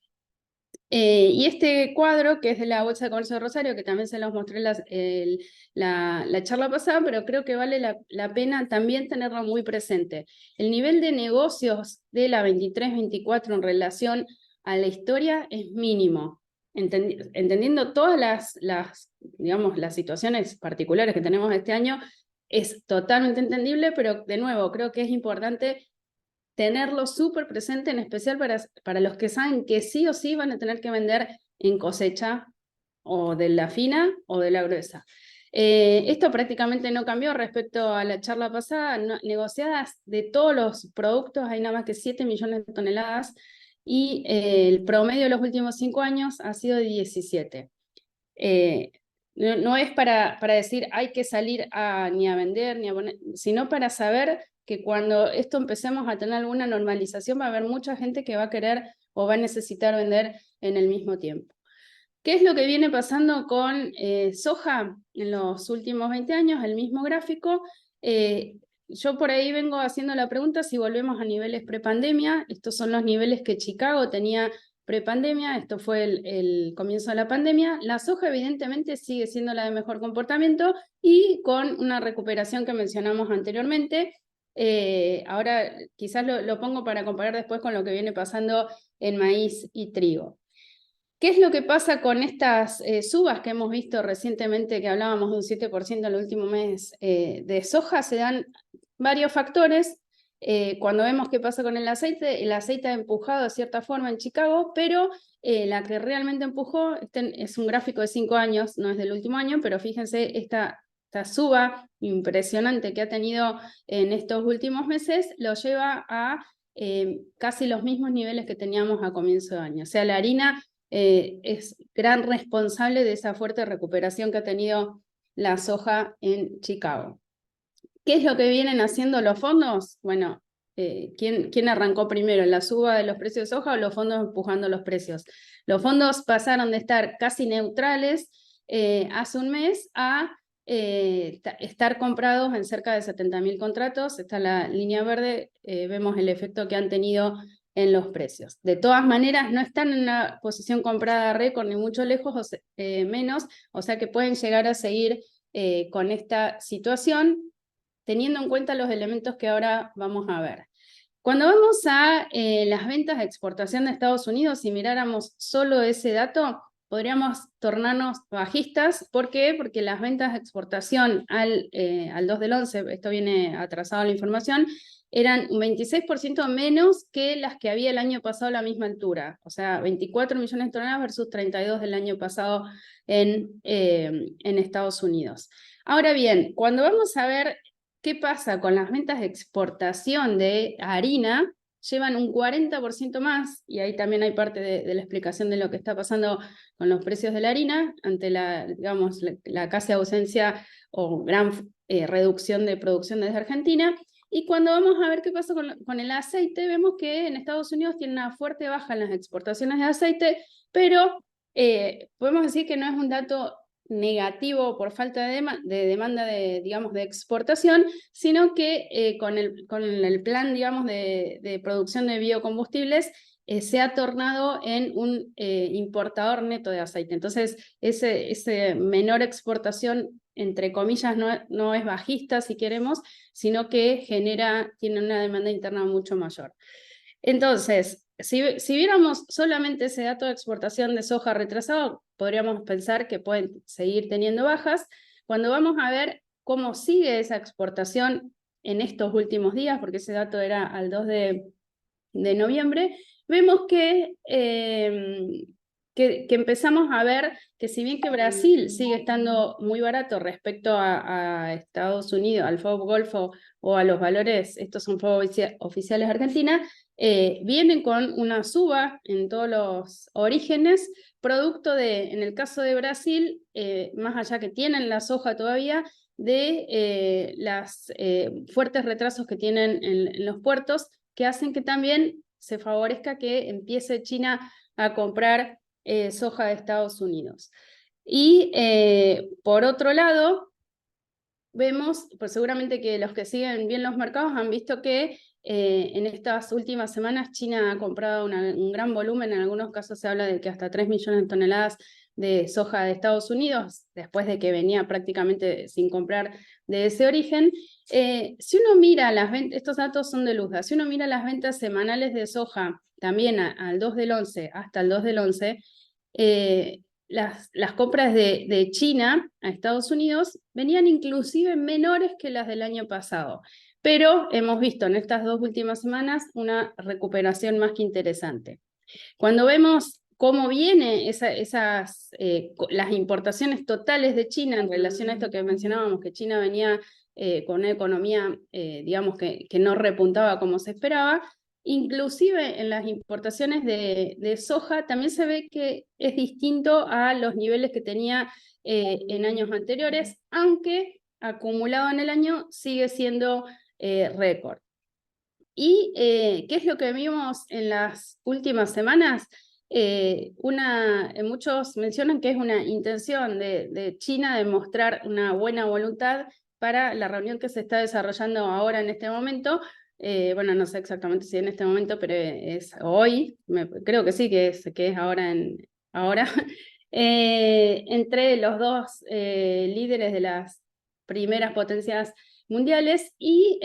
Y este cuadro, que es de la Bolsa de Comercio de Rosario, que también se los mostré la charla pasada, pero creo que vale la pena también tenerlo muy presente. El nivel de negocios de la 23-24 en relación a la historia es mínimo. Entendiendo todas las situaciones particulares que tenemos este año, es totalmente entendible, pero de nuevo, creo que es importante tenerlo súper presente, en especial para los que saben que sí o sí van a tener que vender en cosecha, o de la fina o de la gruesa. Esto prácticamente no cambió respecto a la charla pasada. Negociadas de todos los productos hay nada más que 7 millones de toneladas, y el promedio de los últimos 5 años ha sido de 17. No es para decir hay que salir ni a vender, ni a poner, sino para saber que cuando esto empecemos a tener alguna normalización va a haber mucha gente que va a querer o va a necesitar vender en el mismo tiempo. ¿Qué es lo que viene pasando con soja en los últimos 20 años? El mismo gráfico. Yo por ahí vengo haciendo la pregunta si volvemos a niveles prepandemia. Estos son los niveles que Chicago tenía prepandemia, esto fue el comienzo de la pandemia. La soja evidentemente sigue siendo la de mejor comportamiento y con una recuperación que mencionamos anteriormente. Ahora quizás lo pongo para comparar después con lo que viene pasando en maíz y trigo. ¿Qué es lo que pasa con estas subas que hemos visto recientemente, que hablábamos de un 7% en el último mes de soja? Se dan varios factores. Cuando vemos qué pasa con el aceite ha empujado de cierta forma en Chicago, pero la que realmente empujó, es un gráfico de 5 años, no es del último año, pero fíjense esta suba impresionante que ha tenido en estos últimos meses, lo lleva a casi los mismos niveles que teníamos a comienzo de año. O sea, la harina es gran responsable de esa fuerte recuperación que ha tenido la soja en Chicago. ¿Qué es lo que vienen haciendo los fondos? Bueno, ¿quién arrancó primero? ¿La suba de los precios de soja o los fondos empujando los precios? Los fondos pasaron de estar casi neutrales hace un mes a estar comprados en cerca de 70.000 contratos. Está la línea verde, vemos el efecto que han tenido en los precios. De todas maneras, no están en una posición comprada récord, ni mucho lejos, menos, o sea que pueden llegar a seguir con esta situación, teniendo en cuenta los elementos que ahora vamos a ver. Cuando vamos a las ventas de exportación de Estados Unidos, si miráramos solo ese dato, podríamos tornarnos bajistas. ¿Por qué? Porque las ventas de exportación al 2 del 11, esto viene atrasado la información, eran un 26% menos que las que había el año pasado a la misma altura. O sea, 24 millones de toneladas versus 32 del año pasado en Estados Unidos. Ahora bien, cuando vamos a ver qué pasa con las ventas de exportación de harina, llevan un 40% más, y ahí también hay parte de la explicación de lo que está pasando con los precios de la harina, ante la casi ausencia o gran reducción de producción desde Argentina. Y cuando vamos a ver qué pasa con el aceite, vemos que en Estados Unidos tiene una fuerte baja en las exportaciones de aceite, pero podemos decir que no es un dato negativo por falta de demanda digamos, de exportación, sino que con el plan, digamos, de producción de biocombustibles se ha tornado en un importador neto de aceite. Entonces, ese menor exportación, entre comillas, no es bajista, si queremos, sino que tiene una demanda interna mucho mayor. Entonces, si viéramos solamente ese dato de exportación de soja retrasado, podríamos pensar que pueden seguir teniendo bajas. Cuando vamos a ver cómo sigue esa exportación en estos últimos días, porque ese dato era al 2 de noviembre, vemos que empezamos a ver que si bien que Brasil sigue estando muy barato respecto a Estados Unidos, al FOB Golfo o a los valores, estos son FOB oficiales de Argentina, vienen con una suba en todos los orígenes, producto en el caso de Brasil, más allá que tienen la soja todavía, de los fuertes retrasos que tienen en los puertos, que hacen que también se favorezca que empiece China a comprar soja de Estados Unidos. Y por otro lado, vemos, pues seguramente que los que siguen bien los mercados han visto que en estas últimas semanas China ha comprado un gran volumen, en algunos casos se habla de que hasta 3 millones de toneladas de soja de Estados Unidos, después de que venía prácticamente sin comprar de ese origen. Si uno mira las ventas, estos datos son de Luzda, si uno mira las ventas semanales de soja, también al 2 del 11, hasta el 2 del 11, las compras de China a Estados Unidos venían inclusive menores que las del año pasado, pero hemos visto en estas 2 últimas semanas una recuperación más que interesante. Cuando vemos cómo vienen las importaciones totales de China en relación a esto que mencionábamos, que China venía con una economía, digamos, que no repuntaba como se esperaba, inclusive en las importaciones de soja también se ve que es distinto a los niveles que tenía en años anteriores, aunque acumulado en el año sigue siendo récord. ¿Y qué es lo que vimos en las últimas semanas? Muchos mencionan que es una intención de China de mostrar una buena voluntad para la reunión que se está desarrollando ahora en este momento. Bueno, no sé exactamente si en este momento, pero es hoy, creo que sí, que es ahora. Entre los dos líderes de las primeras potencias mundiales, y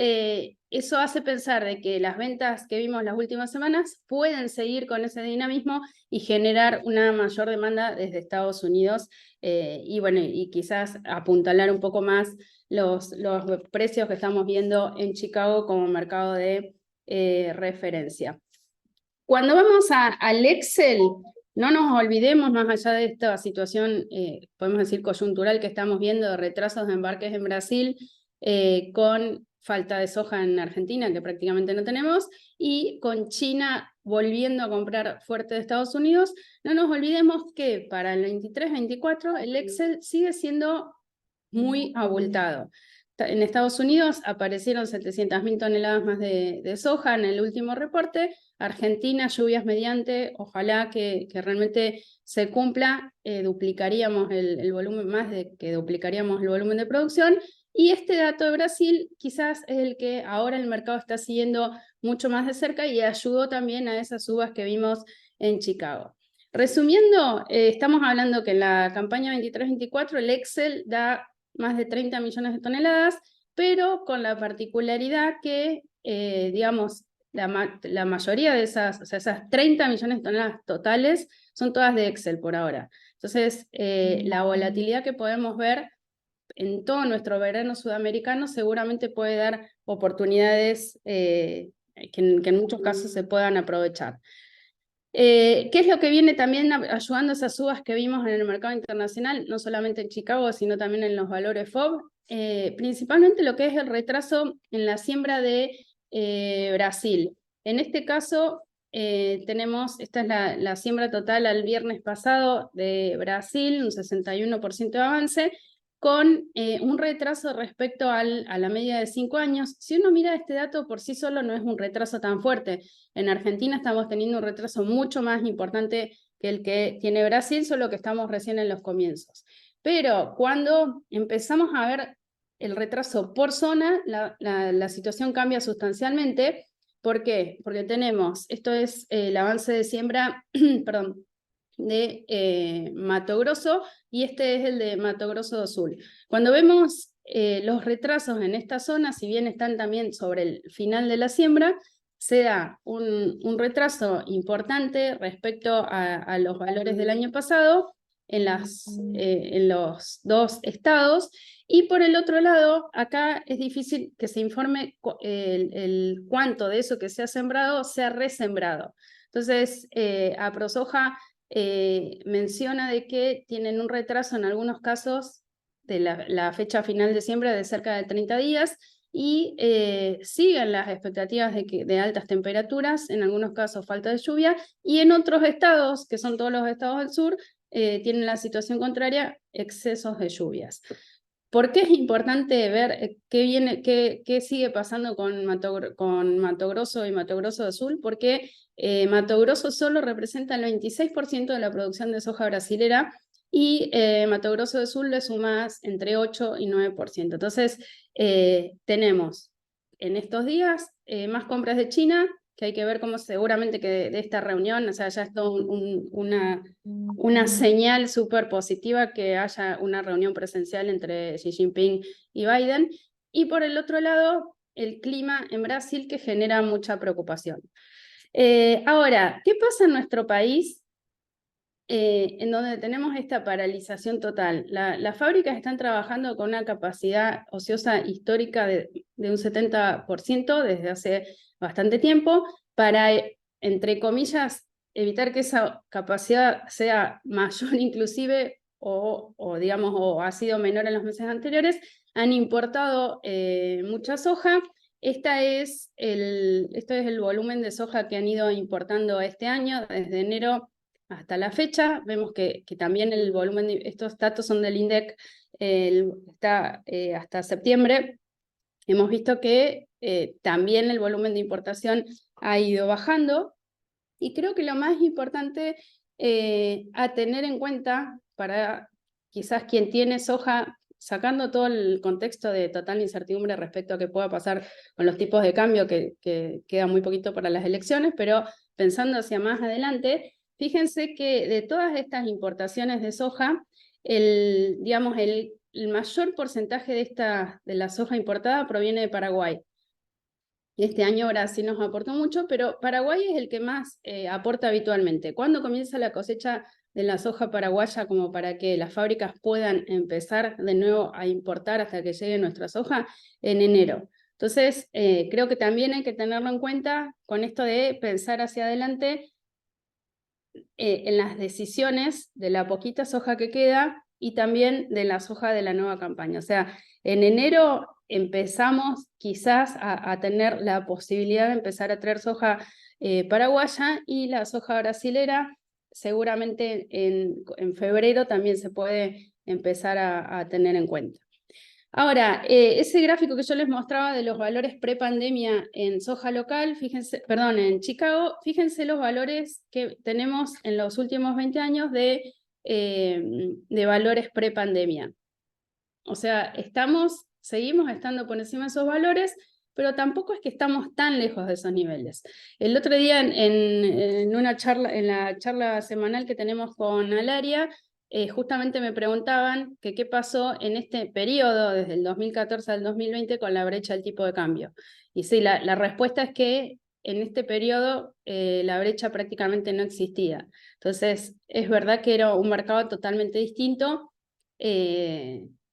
eso hace pensar de que las ventas que vimos las últimas semanas pueden seguir con ese dinamismo y generar una mayor demanda desde Estados Unidos, y bueno, y quizás apuntalar un poco más los precios que estamos viendo en Chicago como mercado de referencia. Cuando vamos al Excel, no nos olvidemos, más allá de esta situación, podemos decir coyuntural que estamos viendo de retrasos de embarques en Brasil, con falta de soja en Argentina, que prácticamente no tenemos, y con China volviendo a comprar fuerte de Estados Unidos, no nos olvidemos que para el 23-24 el Excel sigue siendo muy abultado. En Estados Unidos aparecieron 700.000 toneladas más de soja en el último reporte. Argentina, lluvias mediante, ojalá que realmente se cumpla, duplicaríamos el volumen, más de que duplicaríamos el volumen de producción. Y este dato de Brasil quizás es el que ahora el mercado está siguiendo mucho más de cerca y ayudó también a esas subas que vimos en Chicago. Resumiendo, estamos hablando que en la campaña 23-24 el Excel da más de 30 millones de toneladas, pero con la particularidad que, digamos, la mayoría de esas 30 millones de toneladas totales son todas de Excel por ahora. Entonces, la volatilidad que podemos ver en todo nuestro verano sudamericano seguramente puede dar oportunidades que en muchos casos se puedan aprovechar. ¿Qué es lo que viene también ayudando a esas subas que vimos en el mercado internacional, no solamente en Chicago, sino también en los valores FOB? Principalmente lo que es el retraso en la siembra de Brasil. En este caso, esta es la siembra total al viernes pasado de Brasil, un 61% de avance, con un retraso respecto a la media de 5 años. Si uno mira este dato por sí solo no es un retraso tan fuerte. En Argentina estamos teniendo un retraso mucho más importante que el que tiene Brasil, solo que estamos recién en los comienzos. Pero cuando empezamos a ver el retraso por zona, la situación cambia sustancialmente. ¿Por qué? Porque tenemos, esto es el avance de siembra, perdón, de Mato Grosso, y este es el de Mato Grosso do Sul. Cuando vemos los retrasos en esta zona, si bien están también sobre el final de la siembra, se da un retraso importante respecto a los valores del año pasado en los dos estados, y por el otro lado, acá es difícil que se informe el cuánto de eso que se ha sembrado se ha resembrado. Entonces, APROSOJA menciona de que tienen un retraso en algunos casos de la fecha final de siembra de cerca de 30 días, y siguen las expectativas de altas temperaturas, en algunos casos falta de lluvia, y en otros estados, que son todos los estados del sur, tienen la situación contraria, excesos de lluvias. ¿Por qué es importante ver qué sigue pasando con Mato Grosso y Mato Grosso do Sul? Porque Mato Grosso solo representa el 26% de la producción de soja brasilera, y Mato Grosso do Sul le sumas entre 8 y 9%. Entonces, tenemos en estos días más compras de China, que hay que ver cómo seguramente que de esta reunión, o sea, ya es todo una señal súper positiva que haya una reunión presencial entre Xi Jinping y Biden. Y por el otro lado, el clima en Brasil, que genera mucha preocupación. Ahora, ¿qué pasa en nuestro país en donde tenemos esta paralización total? Las fábricas están trabajando con una capacidad ociosa histórica de un 70% desde hace bastante tiempo, para, entre comillas, evitar que esa capacidad sea mayor inclusive, digamos, o ha sido menor en los meses anteriores. Han importado mucha soja. Esto es el volumen de soja que han ido importando este año, desde enero hasta la fecha. Vemos que también el volumen, estos datos son del INDEC, está hasta septiembre. Hemos visto que también el volumen de importación ha ido bajando, y creo que lo más importante a tener en cuenta para quizás quien tiene soja, sacando todo el contexto de total incertidumbre respecto a qué pueda pasar con los tipos de cambio, que queda muy poquito para las elecciones, pero pensando hacia más adelante, fíjense que de todas estas importaciones de soja, digamos, el mayor porcentaje de la soja importada proviene de Paraguay. Este año Brasil nos aportó mucho, pero Paraguay es el que más aporta habitualmente. ¿Cuándo comienza la cosecha de la soja paraguaya, como para que las fábricas puedan empezar de nuevo a importar hasta que llegue nuestra soja? En enero. Entonces, creo que también hay que tenerlo en cuenta con esto de pensar hacia adelante en las decisiones de la poquita soja que queda, y también de la soja de la nueva campaña. O sea, en enero empezamos quizás a tener la posibilidad de empezar a traer soja paraguaya, y la soja brasilera seguramente en febrero también se puede empezar a tener en cuenta. Ahora, ese gráfico que yo les mostraba de los valores pre-pandemia en soja local, fíjense, perdón, en Chicago, fíjense los valores que tenemos en los últimos 20 años de valores pre-pandemia. O sea, seguimos estando por encima de esos valores, pero tampoco es que estamos tan lejos de esos niveles. El otro día en la charla semanal que tenemos con Alaria, justamente me preguntaban que qué pasó en este periodo, desde el 2014 al 2020, con la brecha del tipo de cambio. Y sí, la respuesta es que en este periodo la brecha prácticamente no existía. Entonces, es verdad que era un mercado totalmente distinto,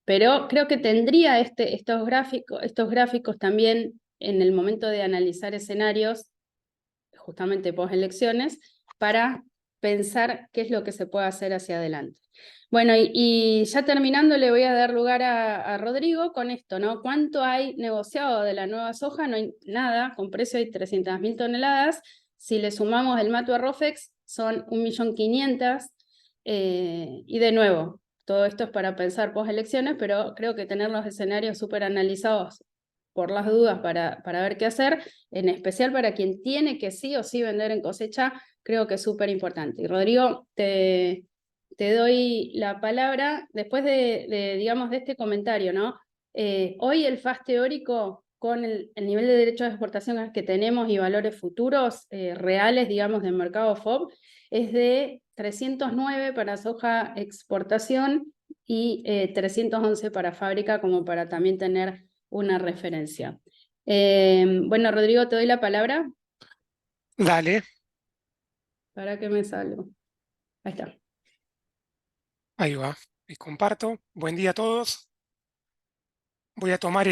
pero creo que tendría estos gráficos también en el momento de analizar escenarios, justamente post elecciones, para pensar qué es lo que se puede hacer hacia adelante. Bueno, y ya terminando le voy a dar lugar a Rodrigo con esto, ¿no? ¿Cuánto hay negociado de la nueva soja? No hay nada, con precio hay 300.000 toneladas. Si le sumamos el mato a Rofex, son 1.500.000. Y de nuevo, todo esto es para pensar post elecciones, pero creo que tener los escenarios súper analizados por las dudas para ver qué hacer, en especial para quien tiene que sí o sí vender en cosecha, creo que es súper importante. Y Rodrigo, te doy la palabra después digamos, de este comentario, ¿no? Hoy el FAS teórico, con el nivel de derechos de exportación que tenemos y valores futuros reales, digamos, del mercado FOB, es de 309 para soja exportación y 311 para fábrica, como para también tener una referencia. Bueno, Rodrigo, te doy la palabra. Dale, Para que me salgo. Ahí está. ahí va. Y comparto. Buen día a todos. Voy a tomar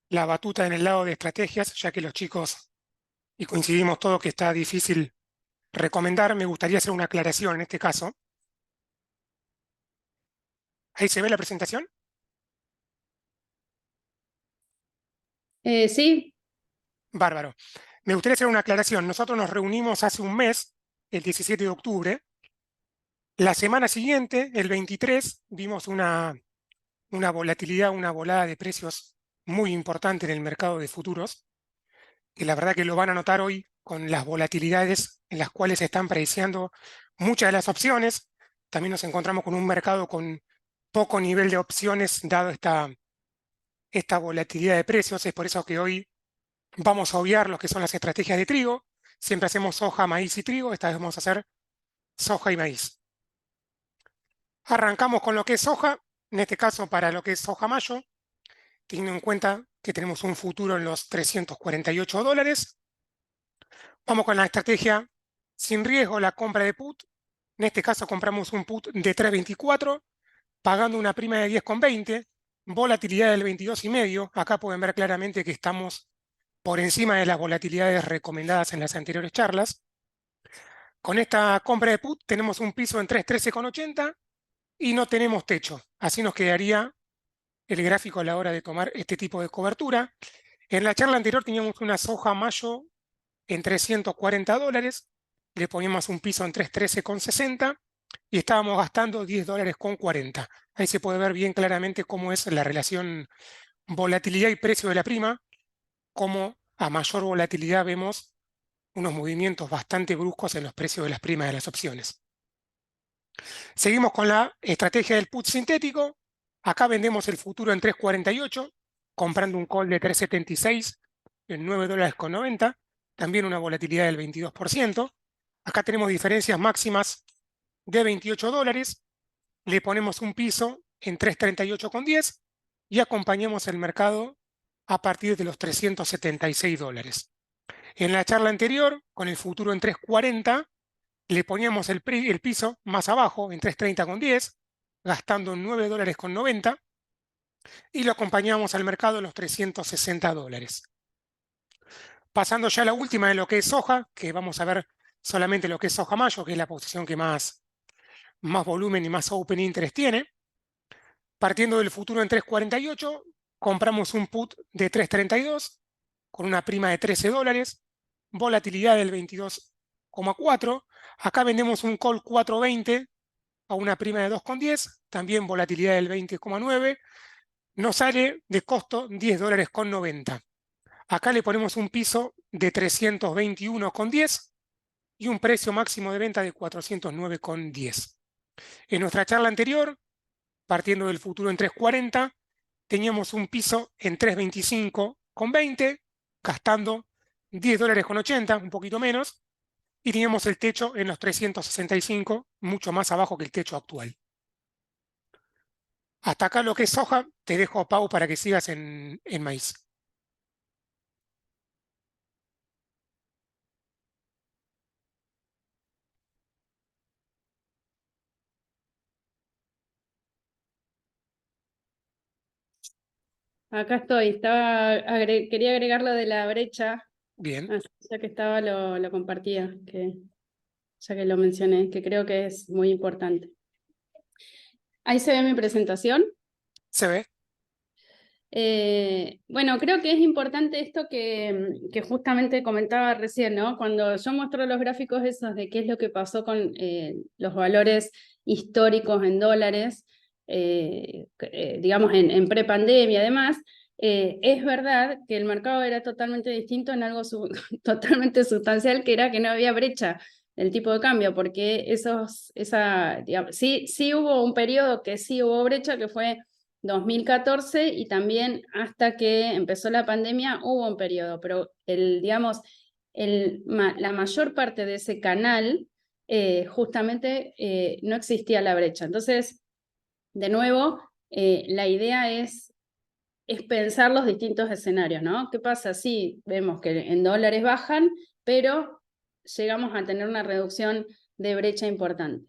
la batuta en el lado de estrategias, ya que los chicos, y coincidimos todos que está difícil recomendar, me gustaría hacer una aclaración en este caso. Ahí se ve la presentación. Sí. Bárbaro. Me gustaría hacer una aclaración. Nosotros nos reunimos hace un mes, el 17 de octubre. La semana siguiente, el 23, vimos una volatilidad, una volada de precios muy importante en el mercado de futuros, que la verdad que lo van a notar hoy con las volatilidades en las cuales se están preciando muchas de las opciones. También nos encontramos con un mercado con poco nivel de opciones, dado esta volatilidad de precios. Es por eso que hoy vamos a obviar lo que son las estrategias de trigo. Siempre hacemos soja, maíz y trigo. Esta vez vamos a hacer soja y maíz. Arrancamos con lo que es soja, en este caso para lo que es soja mayo, teniendo en cuenta que tenemos un futuro en los $348. Vamos con la estrategia sin riesgo, la compra de put. En este caso compramos un put de 3.24, pagando una prima de 10,20, volatilidad del 22,5. Acá pueden ver claramente que estamos por encima de las volatilidades recomendadas en las anteriores charlas. Con esta compra de put tenemos un piso en 3.13,80 y no tenemos techo. Así nos quedaría el gráfico a la hora de tomar este tipo de cobertura. En la charla anterior teníamos una soja mayo en $340, le poníamos un piso en 313,60 y estábamos gastando $10,40. Ahí se puede ver bien claramente cómo es la relación volatilidad y precio de la prima, cómo a mayor volatilidad vemos unos movimientos bastante bruscos en los precios de las primas de las opciones. Seguimos con la estrategia del put sintético. Acá vendemos el futuro en 3.48, comprando un call de 3.76 en $9,90, también una volatilidad del 22%. Acá tenemos diferencias máximas de $28, le ponemos un piso en 3.38,10 y acompañamos el mercado a partir de los $376. En la charla anterior, con el futuro en 3.40, le poníamos el piso más abajo en 3.30,10, gastando $9,90 y lo acompañamos al mercado en los $360. Pasando ya a la última de lo que es soja, que vamos a ver solamente lo que es soja mayo, que es la posición que más volumen y más open interest tiene. Partiendo del futuro en 3.48, compramos un put de 3.32 con una prima de $13, volatilidad del 22,4. Acá vendemos un call 4.20 a una prima de 2,10, también volatilidad del 20,9. Nos sale de costo $10,90. Acá le ponemos un piso de 321,10 y un precio máximo de venta de 409,10. En nuestra charla anterior, partiendo del futuro en 3.40, teníamos un piso en 3.25,20, gastando $10,80, un poquito menos, y teníamos el techo en los 365, mucho más abajo que el techo actual. Hasta acá lo que es soja, te dejo, Pau, para que sigas en maíz. Acá estoy, quería agregar lo de la brecha, Bien, así ya que estaba lo compartía. ya que lo mencioné, que creo que es muy importante. Ahí se ve mi presentación. Se ve. Bueno, creo que es importante esto que justamente comentaba recién, ¿no? Cuando yo muestro los gráficos esos de qué es lo que pasó con los valores históricos en dólares, digamos en prepandemia además, es verdad que el mercado era totalmente distinto en algo totalmente sustancial, que era que no había brecha del tipo de cambio, porque digamos, sí hubo un periodo que sí hubo brecha, que fue 2014, y también hasta que empezó la pandemia hubo un periodo, pero digamos, la mayor parte de ese canal justamente no existía la brecha. Entonces, de nuevo, la idea es pensar los distintos escenarios, ¿no? ¿Qué pasa si vemos que en dólares bajan, pero llegamos a tener una reducción de brecha importante?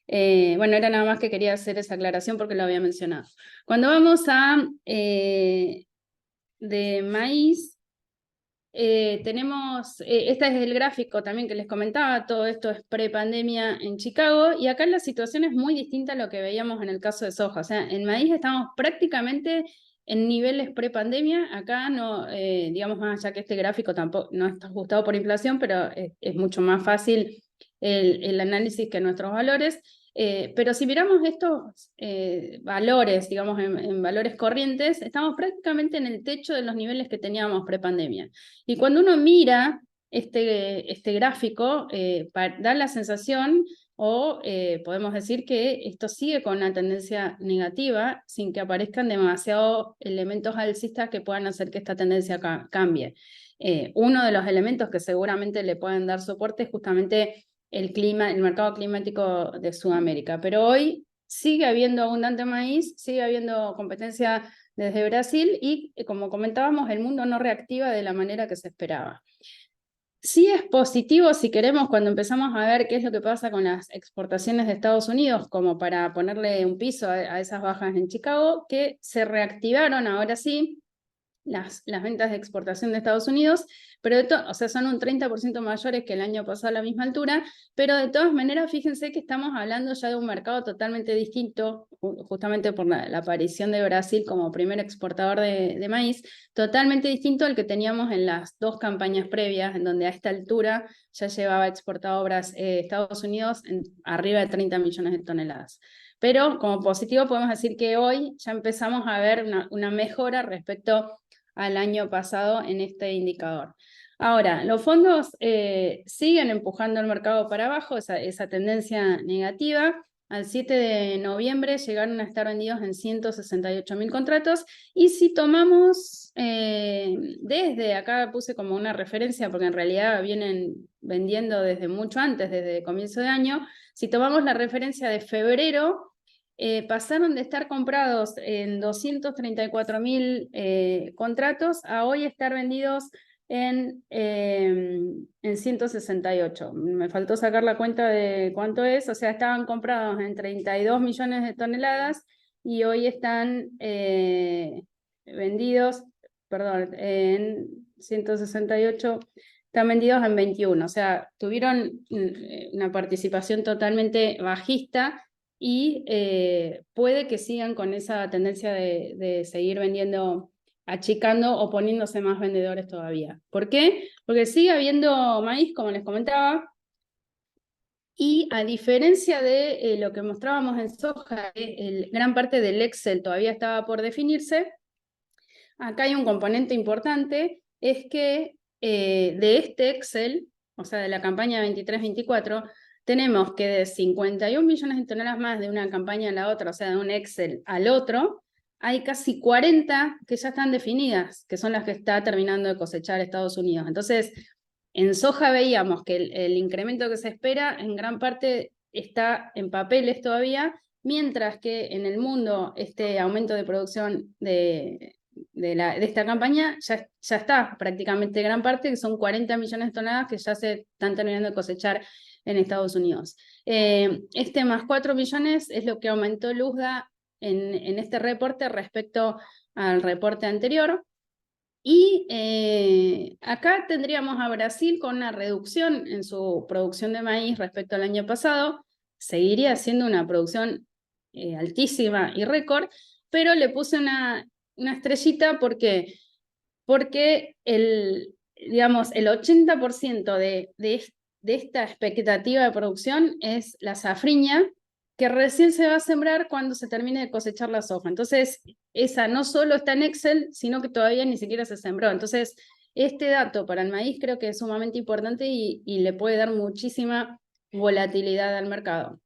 Bueno, era nada más que quería hacer esa aclaración porque lo había mencionado. Cuando vamos a de maíz, tenemos, este es el gráfico también que les comentaba, todo esto es prepandemia en Chicago, y acá la situación es muy distinta a lo que veíamos en el caso de soja. O sea, en maíz estamos prácticamente en niveles prepandemia. Acá no, digamos más allá que este gráfico tampoco no está ajustado por inflación, pero es mucho más fácil el análisis que nuestros valores. Pero si miramos estos valores, digamos en valores corrientes, estamos prácticamente en el techo de los niveles que teníamos prepandemia. Y cuando uno mira este gráfico, da la sensación, o podemos decir que esto sigue con una tendencia negativa, sin que aparezcan demasiados elementos alcistas que puedan hacer que esta tendencia cambie. Uno de los elementos que seguramente le pueden dar soporte es justamente el mercado climático de Sudamérica. Pero hoy sigue habiendo abundante maíz, sigue habiendo competencia desde Brasil y, como comentábamos, el mundo no reactiva de la manera que se esperaba. Sí es positivo si queremos, cuando empezamos a ver qué es lo que pasa con las exportaciones de Estados Unidos, como para ponerle un piso a esas bajas en Chicago, que se reactivaron ahora sí las ventas de exportación de Estados Unidos, pero o sea, son un 30% mayores que el año pasado a la misma altura, pero de todas maneras, fíjense que estamos hablando ya de un mercado totalmente distinto, justamente por la aparición de Brasil como primer exportador de maíz, totalmente distinto al que teníamos en las dos campañas previas, en donde a esta altura ya llevaba exportado Estados Unidos arriba de 30 millones de toneladas. Pero como positivo podemos decir que hoy ya empezamos a ver una mejora respecto al año pasado en este indicador. Ahora, los fondos siguen empujando el mercado para abajo, esa tendencia negativa. Al 7 de noviembre llegaron a estar vendidos en 168.000 contratos, y si tomamos, desde acá puse como una referencia, porque en realidad vienen vendiendo desde mucho antes, desde comienzo de año, si tomamos la referencia de febrero, pasaron de estar comprados en 234.000 contratos a hoy estar vendidos en 168. Me faltó sacar la cuenta de cuánto es, o sea, estaban comprados en 32 millones de toneladas y hoy están vendidos, perdón, en 168, están vendidos en 21. O sea, tuvieron una participación totalmente bajista, y puede que sigan con esa tendencia de seguir vendiendo, achicando o poniéndose más vendedores todavía. ¿Por qué? Porque sigue habiendo maíz, como les comentaba, y a diferencia de lo que mostrábamos en soja, gran parte del Excel todavía estaba por definirse, acá hay un componente importante, es que de este Excel, o sea, de la campaña 23-24, tenemos que de 51 millones de toneladas más de una campaña a la otra, o sea, de un Excel al otro, hay casi 40 que ya están definidas, que son las que está terminando de cosechar Estados Unidos. Entonces, en soja veíamos que el incremento que se espera en gran parte está en papeles todavía, mientras que en el mundo este aumento de producción de esta campaña ya está prácticamente gran parte, que son 40 millones de toneladas que ya se están terminando de cosechar en Estados Unidos. Este más 4 millones es lo que aumentó el USDA en este reporte respecto al reporte anterior. Y acá tendríamos a Brasil con una reducción en su producción de maíz respecto al año pasado. Seguiría siendo una producción altísima y récord, pero le puse una estrellita porque digamos, el 80% de esta expectativa de producción es la safriña, que recién se va a sembrar cuando se termine de cosechar la soja. Entonces, esa no solo está en Excel, sino que todavía ni siquiera se sembró. Entonces, este dato para el maíz creo que es sumamente importante y le puede dar muchísima volatilidad al mercado.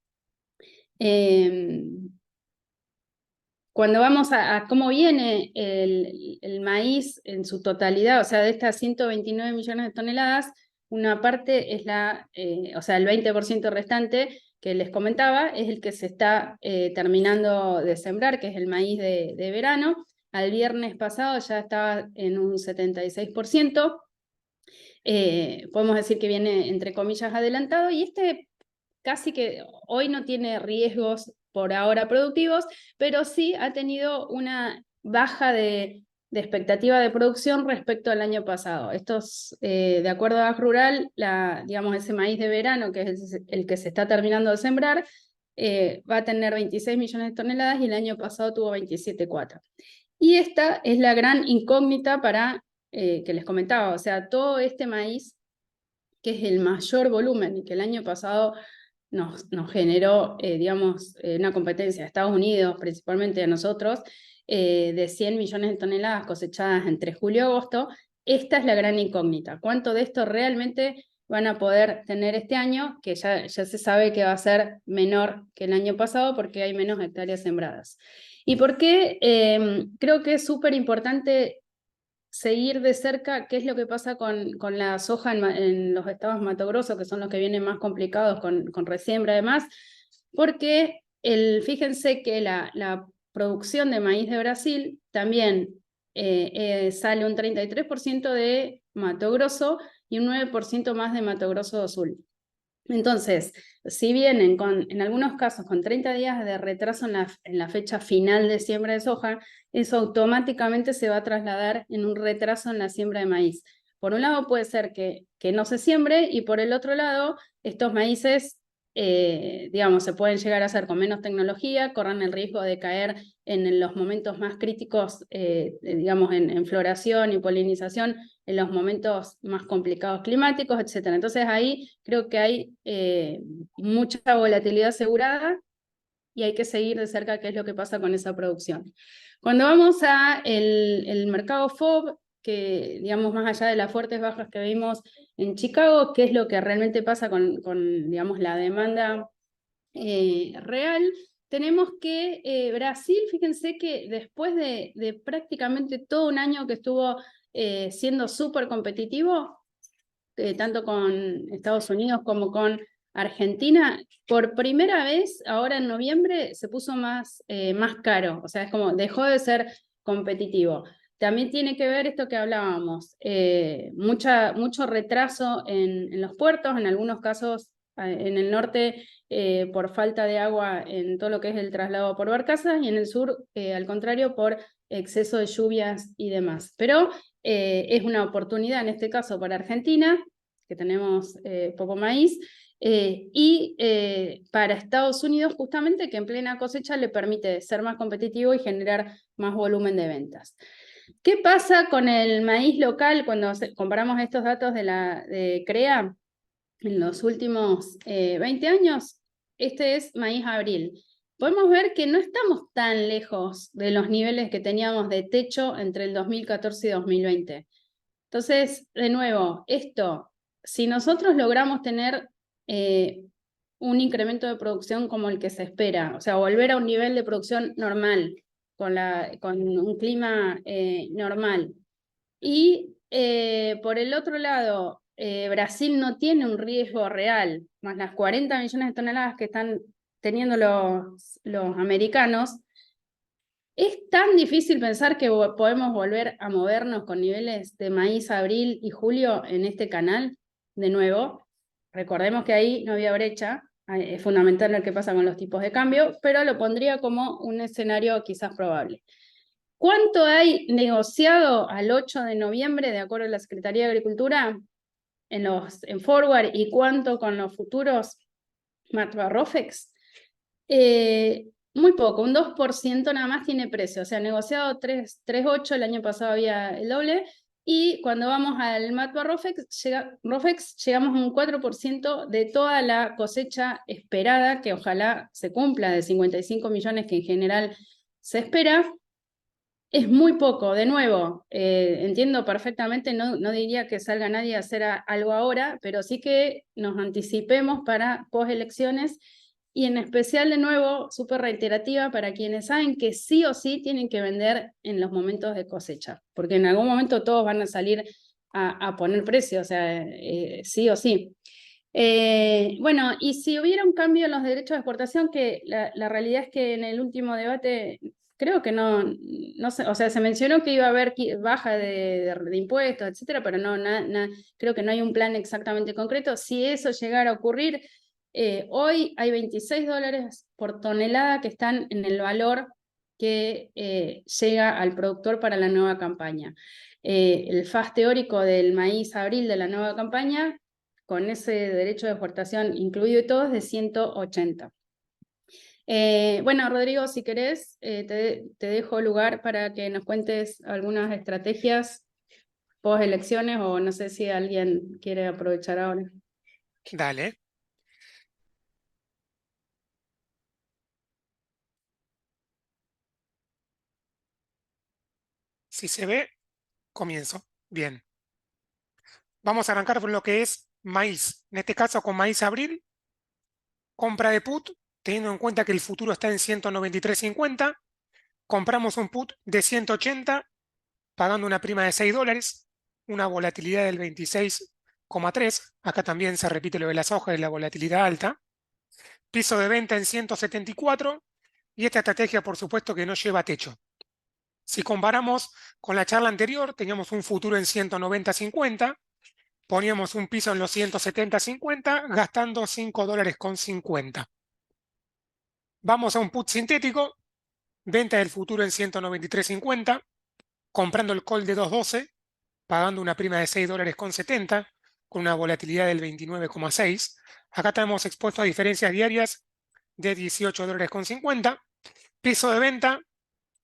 Cuando vamos a cómo viene el maíz en su totalidad, o sea, de estas 129 millones de toneladas, una parte es o sea, el 20% restante que les comentaba, es el que se está terminando de sembrar, que es el maíz de verano. Al viernes pasado ya estaba en un 76%. Podemos decir que viene, entre comillas, adelantado, y este casi que hoy no tiene riesgos por ahora productivos, pero sí ha tenido una baja de expectativa de producción respecto al año pasado. Estos, de acuerdo a Rural, digamos, ese maíz de verano, que es el que se está terminando de sembrar, va a tener 26 millones de toneladas y el año pasado tuvo 27,4. Y esta es la gran incógnita para, que les comentaba, o sea, todo este maíz, que es el mayor volumen y que el año pasado nos generó, digamos, una competencia a Estados Unidos, principalmente a nosotros, de 100 millones de toneladas cosechadas entre julio y agosto. Esta es la gran incógnita. ¿Cuánto de esto realmente van a poder tener este año? Que ya se sabe que va a ser menor que el año pasado porque hay menos hectáreas sembradas. ¿Y por qué? Creo que es súper importante seguir de cerca qué es lo que pasa con la soja en los estados Mato Grosso, que son los que vienen más complicados con resiembra además, porque fíjense que la producción de maíz de Brasil también sale un 33% de Mato Grosso y un 9% más de Mato Grosso do Sul. Entonces, si vienen en algunos casos con 30 días de retraso en la fecha final de siembra de soja, eso automáticamente se va a trasladar en un retraso en la siembra de maíz. Por un lado puede ser que no se siembre, y por el otro lado, estos maíces, digamos, se pueden llegar a hacer con menos tecnología, corran el riesgo de caer en los momentos más críticos, digamos, en floración y polinización, en los momentos más complicados climáticos, etc. Entonces ahí creo que hay mucha volatilidad asegurada y hay que seguir de cerca qué es lo que pasa con esa producción. Cuando vamos a el mercado FOB, que digamos más allá de las fuertes bajas que vimos en Chicago, qué es lo que realmente pasa con digamos, la demanda real, tenemos que Brasil, fíjense que después de prácticamente todo un año que estuvo siendo súper competitivo, tanto con Estados Unidos como con Argentina, por primera vez ahora en noviembre se puso más caro, o sea, es como dejó de ser competitivo. También tiene que ver esto que hablábamos, mucho retraso en los puertos, en algunos casos en el norte por falta de agua en todo lo que es el traslado por barcazas, y en el sur, al contrario, por exceso de lluvias y demás. Pero es una oportunidad en este caso para Argentina, que tenemos poco maíz, y para Estados Unidos justamente, que en plena cosecha le permite ser más competitivo y generar más volumen de ventas. ¿Qué pasa con el maíz local cuando comparamos estos datos de CREA en los últimos 20 años? Este es maíz abril. Podemos ver que no estamos tan lejos de los niveles que teníamos de techo entre el 2014 y 2020. Entonces, de nuevo, si nosotros logramos tener un incremento de producción como el que se espera, o sea, volver a un nivel de producción normal, con un clima normal, y por el otro lado, Brasil no tiene un riesgo real, más las 40 millones de toneladas que están teniendo los americanos, es tan difícil pensar que podemos volver a movernos con niveles de maíz abril y julio en este canal de nuevo. Recordemos que ahí no había brecha, es fundamental lo que pasa con los tipos de cambio, pero lo pondría como un escenario quizás probable. ¿Cuánto hay negociado al 8 de noviembre, de acuerdo a la Secretaría de Agricultura, en forward, y cuánto con los futuros Matva-Rofex? Muy poco, un 2% nada más tiene precio, o sea, negociado 3,8, el año pasado había el doble, y cuando vamos al Matva-Rofex, llegamos a un 4% de toda la cosecha esperada, que ojalá se cumpla, de 55 millones que en general se espera. Es muy poco, de nuevo, entiendo perfectamente, no diría que salga nadie a hacer algo ahora, pero sí que nos anticipemos para postelecciones, y en especial, de nuevo, súper reiterativa para quienes saben que sí o sí tienen que vender en los momentos de cosecha, porque en algún momento todos van a salir a poner precio, o sea, sí o sí. Bueno, y si hubiera un cambio en los derechos de exportación, que la realidad es que en el último debate creo que no sé, o sea, se mencionó que iba a haber baja de impuestos, etcétera, pero creo que no hay un plan exactamente concreto. Si eso llegara a ocurrir, hoy hay 26 dólares por tonelada que están en el valor que llega al productor para la nueva campaña. El FAS teórico del maíz abril de la nueva campaña, con ese derecho de exportación incluido y todo, es de 180. Bueno, Rodrigo, si querés, te dejo lugar para que nos cuentes algunas estrategias post elecciones, o no sé si alguien quiere aprovechar ahora. Dale. Si se ve, comienzo. Bien. Vamos a arrancar por lo que es maíz. En este caso con maíz abril, compra de put, teniendo en cuenta que el futuro está en 193.50. Compramos un put de 180, pagando una prima de 6 dólares, una volatilidad del 26,3. Acá también se repite lo de las hojas y la volatilidad alta. Piso de venta en 174, y esta estrategia, por supuesto, que no lleva techo. Si comparamos con la charla anterior, teníamos un futuro en 190.50, poníamos un piso en los 170.50, gastando 5 dólares con 50. Vamos a un put sintético, venta del futuro en 193.50, comprando el call de 2.12, pagando una prima de 6 dólares con 70, con una volatilidad del 29,6. Acá estamos expuestos a diferencias diarias de 18 dólares con 50. Piso de venta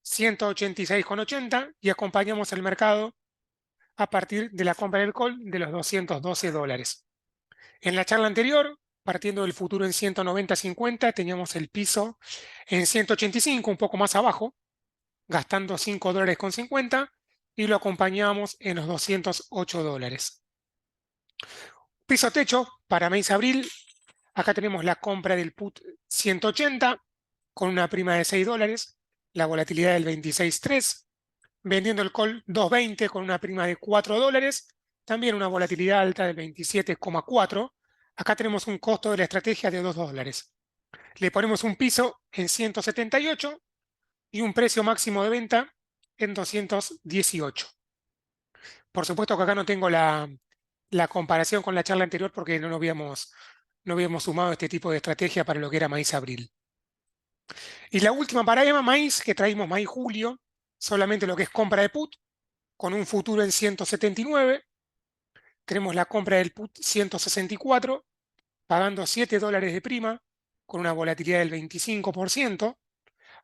186,80, y acompañamos el mercado a partir de la compra del call de los 212 dólares. En la charla anterior, partiendo del futuro en 190.50, teníamos el piso en 185, un poco más abajo, gastando 5 dólares con 50, y lo acompañamos en los 208 dólares. Piso techo para mes abril, acá tenemos la compra del put 180 con una prima de 6 dólares, la volatilidad del 26,3, vendiendo el call 220 con una prima de 4 dólares, también una volatilidad alta del 27,4. Acá tenemos un costo de la estrategia de 2 dólares. Le ponemos un piso en 178 y un precio máximo de venta en 218. Por supuesto que acá no tengo la comparación con la charla anterior, porque no habíamos sumado este tipo de estrategia para lo que era maíz abril. Y la última para maíz, que traímos maíz julio, solamente lo que es compra de put, con un futuro en 179. Tenemos la compra del put 164, pagando 7 dólares de prima, con una volatilidad del 25%.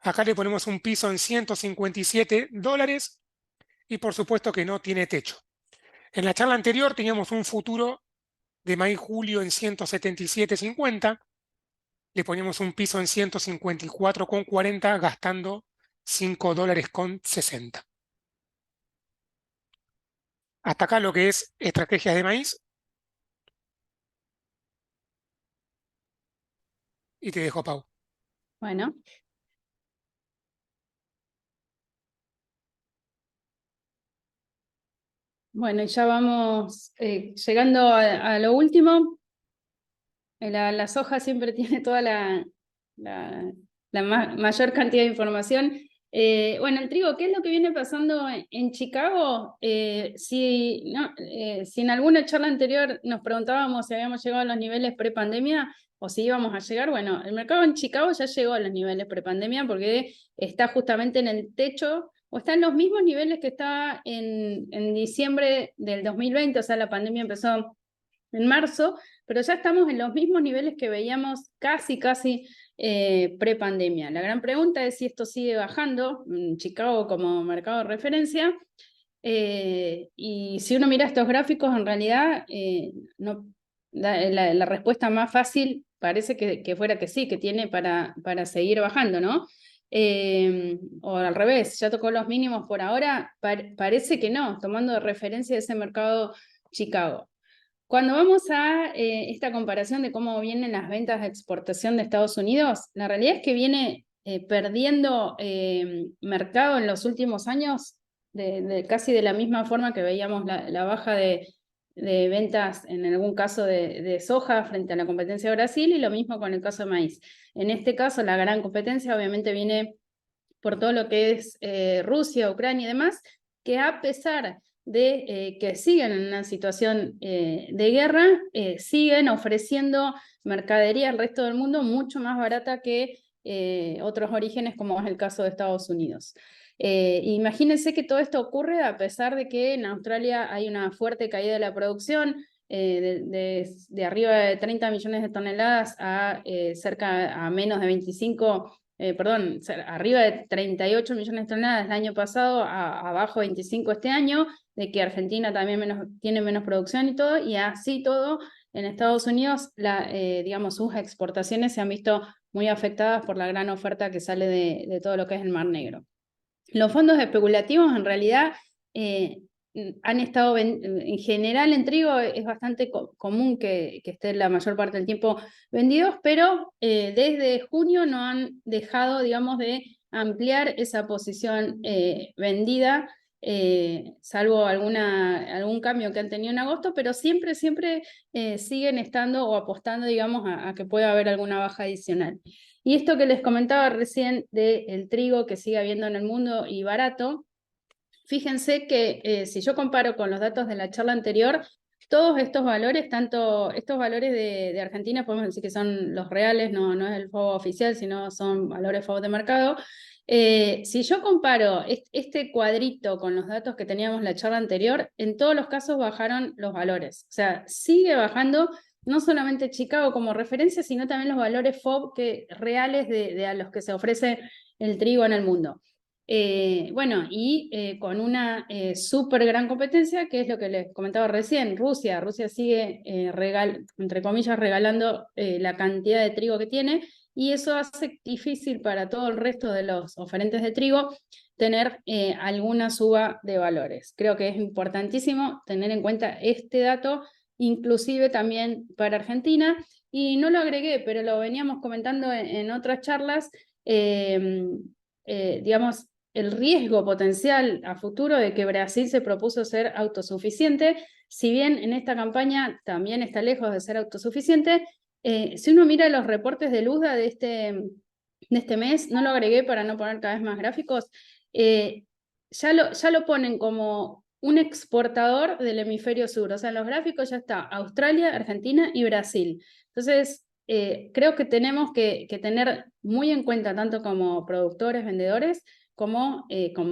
Acá le ponemos un piso en 157 dólares, y por supuesto que no tiene techo. En la charla anterior teníamos un futuro de maíz julio en 177.50, le poníamos un piso en 154,40, gastando 5 dólares con 60. Hasta acá lo que es estrategias de maíz, y te dejo, Pau. Bueno. Bueno, y ya vamos llegando a lo último. La soja siempre tiene toda la mayor cantidad de información. Bueno, el trigo, ¿qué es lo que viene pasando en Chicago? Si en alguna charla anterior nos preguntábamos si habíamos llegado a los niveles prepandemia o si íbamos a llegar, bueno, el mercado en Chicago ya llegó a los niveles prepandemia, porque está justamente en el techo o está en los mismos niveles que estaba en diciembre del 2020, o sea, la pandemia empezó en marzo, pero ya estamos en los mismos niveles que veíamos casi pre-pandemia. La gran pregunta es si esto sigue bajando, Chicago como mercado de referencia, y si uno mira estos gráficos, en realidad no, la respuesta más fácil parece que fuera que sí, que tiene para seguir bajando, ¿no? O al revés, ya tocó los mínimos por ahora, parece que no, tomando de referencia ese mercado Chicago. Cuando vamos a esta comparación de cómo vienen las ventas de exportación de Estados Unidos, la realidad es que viene perdiendo mercado en los últimos años casi de la misma forma que veíamos la baja de ventas en algún caso de soja frente a la competencia de Brasil, y lo mismo con el caso de maíz. En este caso, la gran competencia obviamente viene por todo lo que es Rusia, Ucrania y demás, que a pesar de que siguen en una situación de guerra, siguen ofreciendo mercadería al resto del mundo mucho más barata que otros orígenes, como es el caso de Estados Unidos. Imagínense que todo esto ocurre a pesar de que en Australia hay una fuerte caída de la producción, de arriba de 30 millones de toneladas a cerca a menos de 25, perdón, arriba de 38 millones de toneladas el año pasado, abajo 25 este año, de que Argentina también tiene menos producción y todo, y así todo, en Estados Unidos, digamos, sus exportaciones se han visto muy afectadas por la gran oferta que sale de todo lo que es el Mar Negro. Los fondos especulativos en realidad han estado, en general en trigo es bastante común que esté la mayor parte del tiempo vendidos, pero desde junio no han dejado, digamos, de ampliar esa posición vendida, salvo algún cambio que han tenido en agosto, pero siempre siguen estando o apostando, digamos, a que pueda haber alguna baja adicional. Y esto que les comentaba recién del trigo que sigue habiendo en el mundo y barato, fíjense que si yo comparo con los datos de la charla anterior, todos estos valores, tanto estos valores de Argentina, podemos decir que son los reales, no es el FOB oficial, sino son valores FOB de mercado. Si yo comparo este cuadrito con los datos que teníamos en la charla anterior, en todos los casos bajaron los valores. O sea, sigue bajando no solamente Chicago como referencia, sino también los valores FOB reales a los que se ofrece el trigo en el mundo. Bueno, y con una súper gran competencia, que es lo que les comentaba recién, Rusia. Rusia sigue, entre comillas, regalando la cantidad de trigo que tiene, y eso hace difícil para todo el resto de los oferentes de trigo tener alguna suba de valores. Creo que es importantísimo tener en cuenta este dato, inclusive también para Argentina, y no lo agregué, pero lo veníamos comentando en otras charlas, digamos, el riesgo potencial a futuro de que Brasil se propuso ser autosuficiente, si bien en esta campaña también está lejos de ser autosuficiente. Si uno mira los reportes del USDA de este mes, no lo agregué para no poner cada vez más gráficos, ya lo ponen como un exportador del hemisferio sur. O sea, en los gráficos ya está Australia, Argentina y Brasil. Entonces, creo que tenemos que tener muy en cuenta, tanto como productores, vendedores, como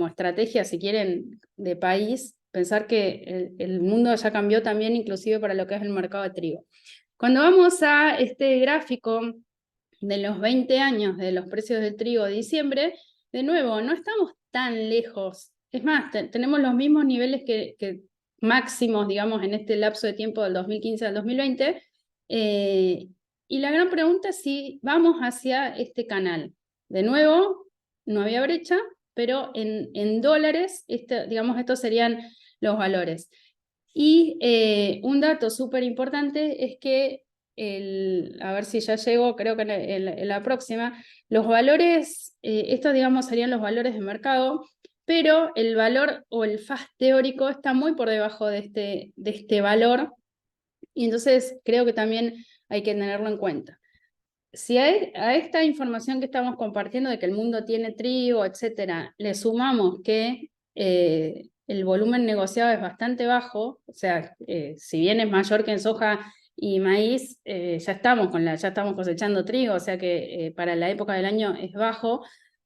estrategia, si quieren, de país, pensar que el mundo ya cambió también, inclusive para lo que es el mercado de trigo. Cuando vamos a este gráfico de los 20 años de los precios del trigo de diciembre, de nuevo, no estamos tan lejos. Es más, tenemos los mismos niveles que máximos, digamos, en este lapso de tiempo del 2015 al 2020, y la gran pregunta es si vamos hacia este canal. De nuevo, no había brecha, pero en dólares, digamos, estos serían los valores. Y un dato súper importante es que, a ver si ya llego, creo que en la próxima, los valores, estos digamos serían los valores de mercado, pero el valor o el FAS teórico está muy por debajo de este valor, y entonces creo que también hay que tenerlo en cuenta. Si a esta información que estamos compartiendo de que el mundo tiene trigo, etcétera, le sumamos que el volumen negociado es bastante bajo, o sea, si bien es mayor que en soja y maíz, ya estamos cosechando trigo, o sea que para la época del año es bajo.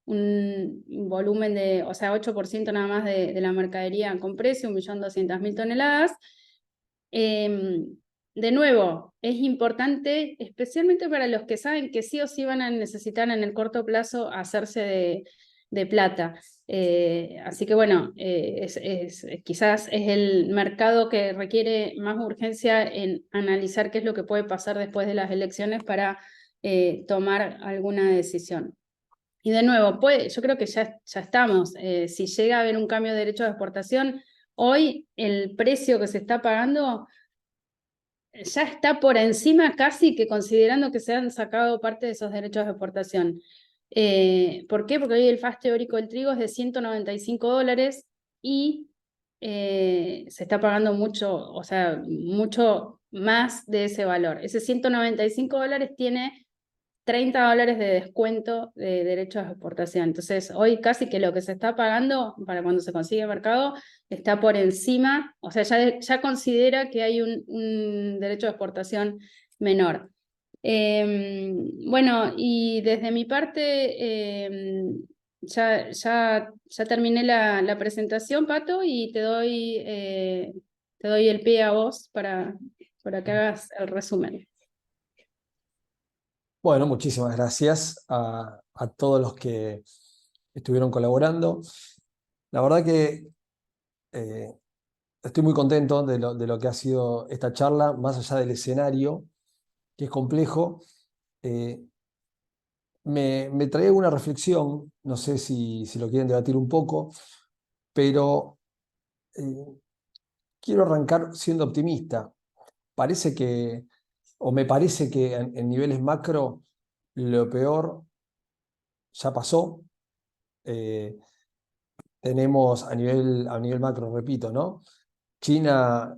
un volumen de, o sea, 8% nada más de la mercadería con precio, 1.200.000 toneladas. De nuevo, es importante, especialmente para los que saben que sí o sí van a necesitar en el corto plazo hacerse de plata. Así que bueno, quizás es el mercado que requiere más urgencia en analizar qué es lo que puede pasar después de las elecciones para tomar alguna decisión. Y de nuevo, yo creo que ya estamos. Si llega a haber un cambio de derecho de exportación, hoy el precio que se está pagando ya está por encima casi que considerando que se han sacado parte de esos derechos de exportación. ¿Por qué? Porque hoy el FAS teórico del trigo es de $195 y se está pagando mucho, o sea, mucho más de ese valor. Ese $195 tiene $30 de descuento de derechos de exportación. Entonces, hoy casi que lo que se está pagando para cuando se consigue mercado está por encima, o sea, ya considera que hay un derecho de exportación menor. Bueno, y desde mi parte, ya terminé la presentación, Pato, y te doy el pie a vos para que hagas el resumen. Bueno, muchísimas gracias a todos los que estuvieron colaborando. La verdad que estoy muy contento de lo que ha sido esta charla, más allá del escenario, que es complejo. Me trae una reflexión, no sé si lo quieren debatir un poco, pero quiero arrancar siendo optimista. Me parece que en niveles macro lo peor ya pasó. Tenemos a nivel macro, repito, ¿no? China,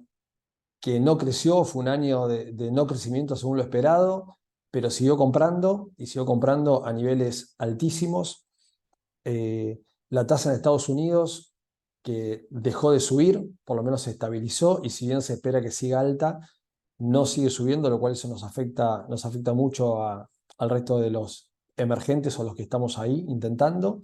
que no creció, fue un año de no crecimiento según lo esperado, pero siguió comprando y siguió comprando a niveles altísimos. La tasa en Estados Unidos, que dejó de subir, por lo menos se estabilizó, y si bien se espera que siga alta, no sigue subiendo, lo cual eso nos afecta mucho al resto de los emergentes o los que estamos ahí intentando.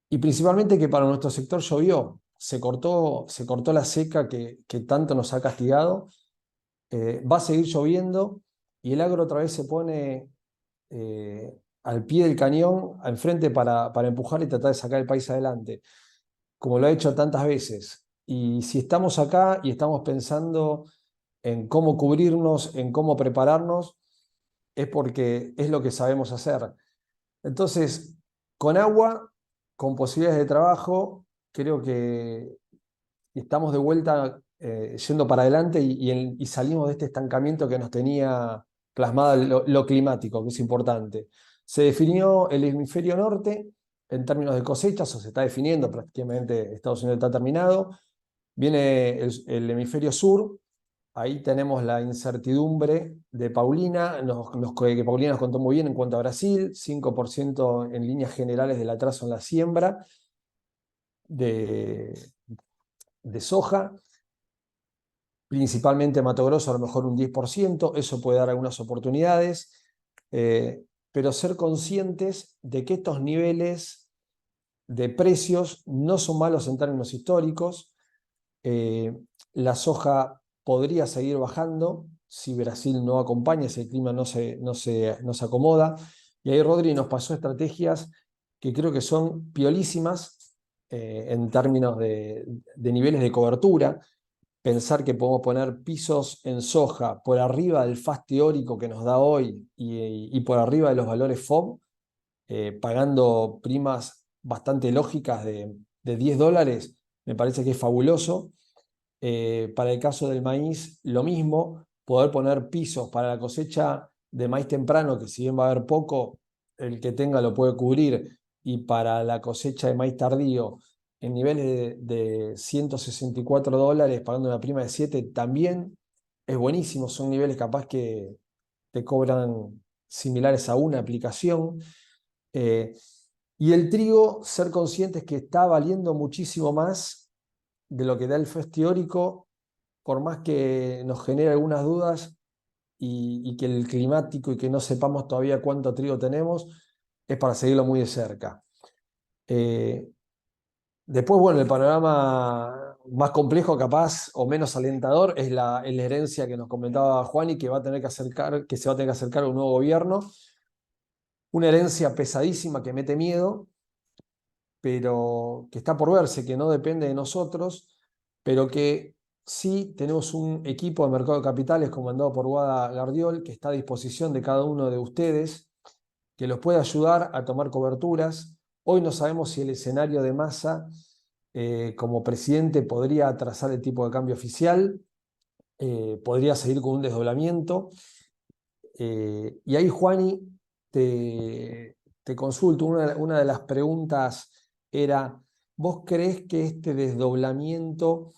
Y principalmente que para nuestro sector llovió, se cortó la seca que tanto nos ha castigado. Va a seguir lloviendo y el agro otra vez se pone al pie del cañón, al frente para empujar y tratar de sacar el país adelante, como lo ha hecho tantas veces. Y si estamos acá y estamos pensando en cómo cubrirnos, en cómo prepararnos, es porque es lo que sabemos hacer. Entonces, con agua, con posibilidades de trabajo, creo que estamos de vuelta yendo para adelante y salimos de este estancamiento que nos tenía plasmado lo climático, que es importante. Se definió el hemisferio norte en términos de cosechas, o se está definiendo, prácticamente Estados Unidos está terminado. Viene el hemisferio sur. Ahí tenemos la incertidumbre de Paulina, que Paulina nos contó muy bien en cuanto a Brasil, 5% en líneas generales del atraso en la siembra de soja, principalmente Mato Grosso, a lo mejor un 10%, eso puede dar algunas oportunidades, pero ser conscientes de que estos niveles de precios no son malos en términos históricos. La soja podría seguir bajando si Brasil no acompaña, si el clima no se acomoda. Y ahí Rodri nos pasó estrategias que creo que son piolísimas en términos de niveles de cobertura. Pensar que podemos poner pisos en soja por arriba del FAS teórico que nos da hoy y por arriba de los valores FOB, pagando primas bastante lógicas de $10, me parece que es fabuloso. Para el caso del maíz, lo mismo, poder poner pisos para la cosecha de maíz temprano, que si bien va a haber poco, el que tenga lo puede cubrir, y para la cosecha de maíz tardío, en niveles de $164, pagando una prima de 7, también es buenísimo. Son niveles capaz que te cobran similares a una aplicación. Y el trigo, ser conscientes que está valiendo muchísimo más de lo que da el FES teórico, por más que nos genere algunas dudas y que el climático y que no sepamos todavía cuánto trigo tenemos, es para seguirlo muy de cerca. Eh, Después, bueno, el panorama más complejo, capaz, o menos alentador, es la herencia que nos comentaba Juan y que va a tener que acercar, que se va a tener que acercar a un nuevo gobierno. Una herencia pesadísima que mete miedo, pero que está por verse, que no depende de nosotros, pero que sí tenemos un equipo de mercado de capitales comandado por Guada Gardiol, que está a disposición de cada uno de ustedes, que los puede ayudar a tomar coberturas. Hoy no sabemos si el escenario de Massa como presidente podría atrasar el tipo de cambio oficial, podría seguir con un desdoblamiento. Y ahí, Juani, te consulto, una de las preguntas era, ¿vos creés que este desdoblamiento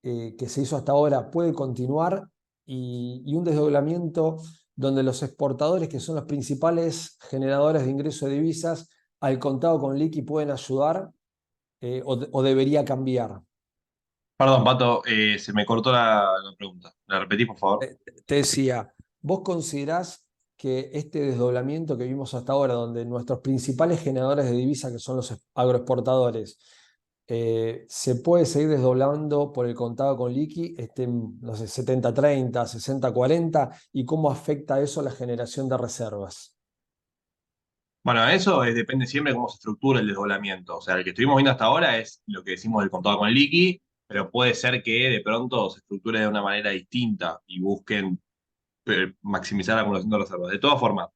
que se hizo hasta ahora puede continuar y un desdoblamiento donde los exportadores, que son los principales generadores de ingreso de divisas, al contado con liqui pueden ayudar o debería cambiar? Perdón, Pato, se me cortó la pregunta. ¿La repetí, por favor? Te decía, ¿vos considerás que este desdoblamiento que vimos hasta ahora, donde nuestros principales generadores de divisa, que son los agroexportadores, se puede seguir desdoblando por el contado con liqui, no sé, 70-30, 60-40, y cómo afecta eso a la generación de reservas? Bueno, eso depende siempre de cómo se estructura el desdoblamiento. O sea, el que estuvimos viendo hasta ahora es lo que decimos del contado con liqui, pero puede ser que de pronto se estructure de una manera distinta y busquen maximizar la acumulación de reservas. De todas formas,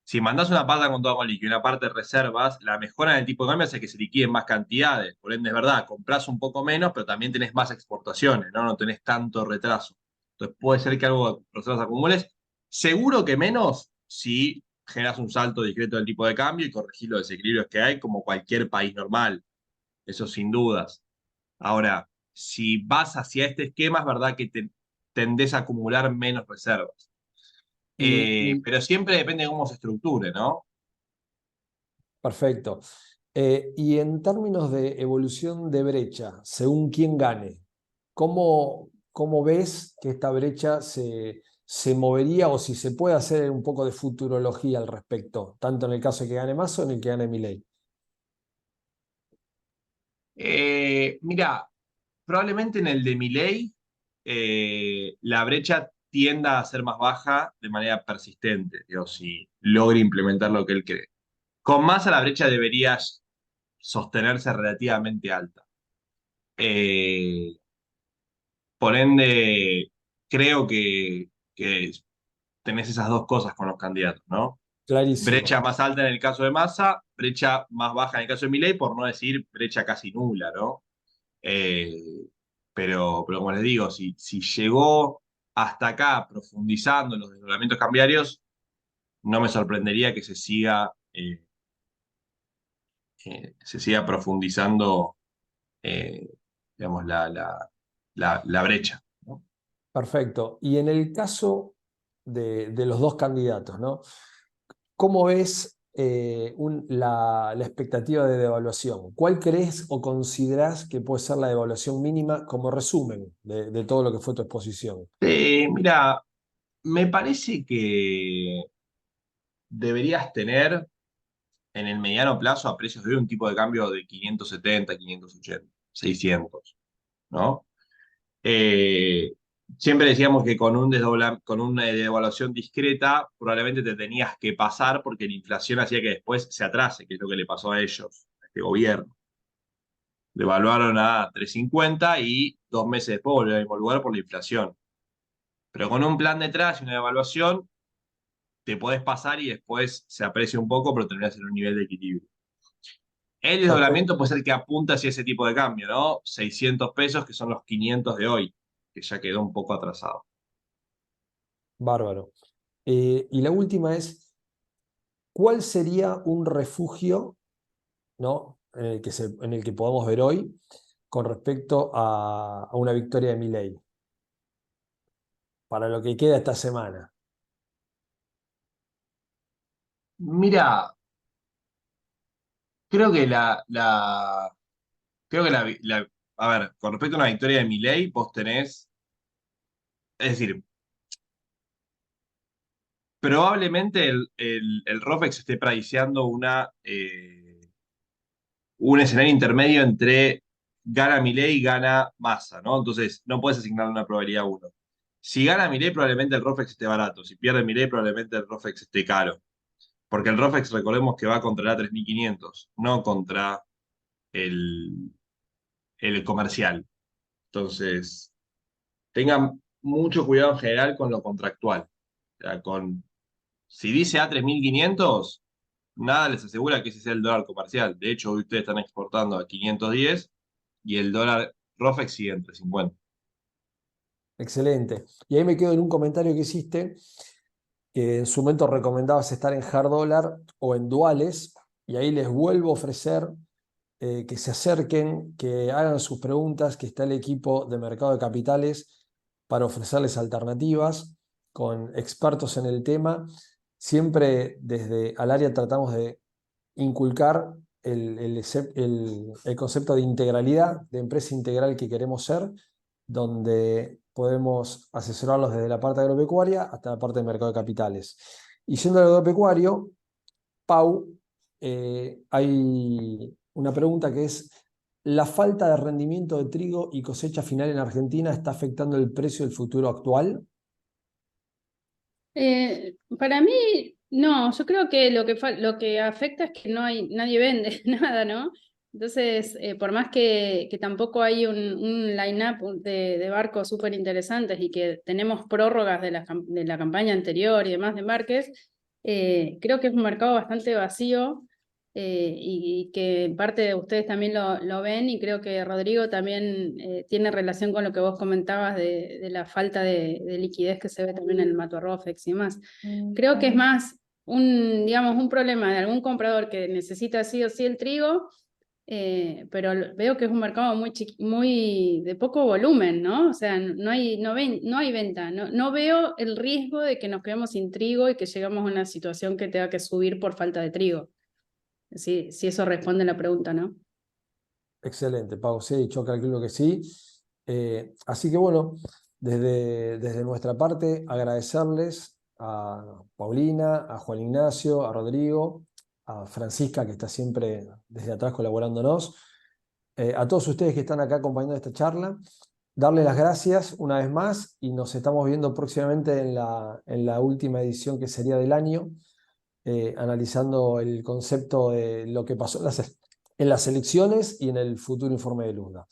si mandás una parte a contado con liqui y una parte de reservas, la mejora en el tipo de cambio hace que se liquiden más cantidades. Por ende, es verdad, comprás un poco menos, pero también tenés más exportaciones, ¿no? No tenés tanto retraso. Entonces puede ser que algo de reservas acumules. Seguro que menos si generas un salto discreto del tipo de cambio y corregís los desequilibrios que hay, como cualquier país normal. Eso sin dudas. Ahora, si vas hacia este esquema, es verdad que tendés a acumular menos reservas. Y Pero siempre depende de cómo se estructure, ¿no? perfecto. Y en términos de evolución de brecha, según quién gane, ¿cómo ves que esta brecha se movería o si se puede hacer un poco de futurología al respecto, tanto en el caso de que gane Massa o en el que gane Milei? Mira, probablemente en el de Milei la brecha tienda a ser más baja de manera persistente, digo, si logra implementar lo que él cree. Con Massa la brecha debería sostenerse relativamente alta. Eh, por ende, creo que tenés esas dos cosas con los candidatos, ¿no? Clarísimo. Brecha más alta en el caso de Massa, brecha más baja en el caso de Milei, por no decir brecha casi nula, ¿no? Eh, pero como les digo, si llegó hasta acá profundizando en los desdoblamientos cambiarios, no me sorprendería que se siga profundizando, eh, digamos, la brecha, ¿no? Perfecto. Y en el caso de los dos candidatos, ¿no? ¿Cómo ves la expectativa de devaluación? ¿Cuál crees o considerás que puede ser la devaluación mínima como resumen de todo lo que fue tu exposición? Mira, me parece que deberías tener en el mediano plazo a precios de hoy un tipo de cambio de 570, 580, 600, ¿no? Eh, Siempre decíamos que con una devaluación discreta probablemente te tenías que pasar porque la inflación hacía que después se atrase, que es lo que le pasó a ellos, a este gobierno. Devaluaron a 350 y 2 meses después volvieron al mismo lugar por la inflación. Pero con un plan detrás y una devaluación te podés pasar y después se aprecia un poco, pero terminás en un nivel de equilibrio. El Perfecto, desdoblamiento puede ser que apunta hacia ese tipo de cambio, ¿no? 600 pesos, que son los 500 de hoy, que ya quedó un poco atrasado. bárbaro. Y la última es, ¿cuál sería un refugio, ¿no? En el que podamos ver hoy con respecto a una victoria de Milei para lo que queda esta semana? Mira, creo que creo que a ver, con respecto a una victoria de Milei, vos tenés, es decir, probablemente el ROFEX esté priceando un escenario intermedio entre gana Milei y gana Massa, ¿no? Entonces, no puedes asignar una probabilidad a uno. Si gana Milei, probablemente el ROFEX esté barato. Si pierde Milei, probablemente el ROFEX esté caro. Porque el ROFEX, recordemos que va contra el A3500, no contra el, el comercial. Entonces, tengan mucho cuidado en general con lo contractual. O sea, si dice A3500, nada les asegura que ese sea el dólar comercial. De hecho, hoy ustedes están exportando a 510 y el dólar ROFEX sigue entre 50. Excelente. Y ahí me quedo en un comentario que hiciste, que en su momento recomendabas estar en hard dólar o en duales, y ahí les vuelvo a ofrecer que se acerquen, que hagan sus preguntas, que está el equipo de mercado de capitales para ofrecerles alternativas con expertos en el tema. Siempre desde Alaria tratamos de inculcar el concepto de integralidad, de empresa integral que queremos ser, donde podemos asesorarlos desde la parte agropecuaria hasta la parte de mercado de capitales. Y siendo el agropecuario, Pau, hay una pregunta que es: ¿la falta de rendimiento de trigo y cosecha final en Argentina está afectando el precio del futuro actual? Para mí, no, yo creo que lo que afecta es que nadie vende nada, ¿no? Entonces, por más que tampoco hay un line-up de barcos súper interesantes y que tenemos prórrogas de la campaña anterior y demás de embarques, creo que es un mercado bastante vacío y que en parte de ustedes también lo ven, y creo que Rodrigo también tiene relación con lo que vos comentabas de la falta de liquidez que se ve también en el Matorrofex y demás. Creo que es más digamos, un problema de algún comprador que necesita sí o sí el trigo, pero veo que es un mercado muy de poco volumen, ¿no? O sea, no hay venta, no veo el riesgo de que nos quedemos sin trigo y que llegamos a una situación que tenga que subir por falta de trigo. Si eso responde a la pregunta, ¿no? Excelente, Pau. Sí, yo calculo que sí. Así que bueno, desde nuestra parte, agradecerles a Paulina, a Juan Ignacio, a Rodrigo, a Francisca, que está siempre desde atrás colaborándonos, a todos ustedes que están acá acompañando esta charla. Darles las gracias una vez más y nos estamos viendo próximamente en la última edición que sería del año, analizando el concepto de lo que pasó en las elecciones y en el futuro informe de Lunda.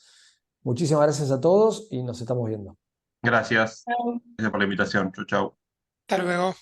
Muchísimas gracias a todos y nos estamos viendo. Gracias. Chao. Gracias por la invitación. Chau, chau. Hasta luego.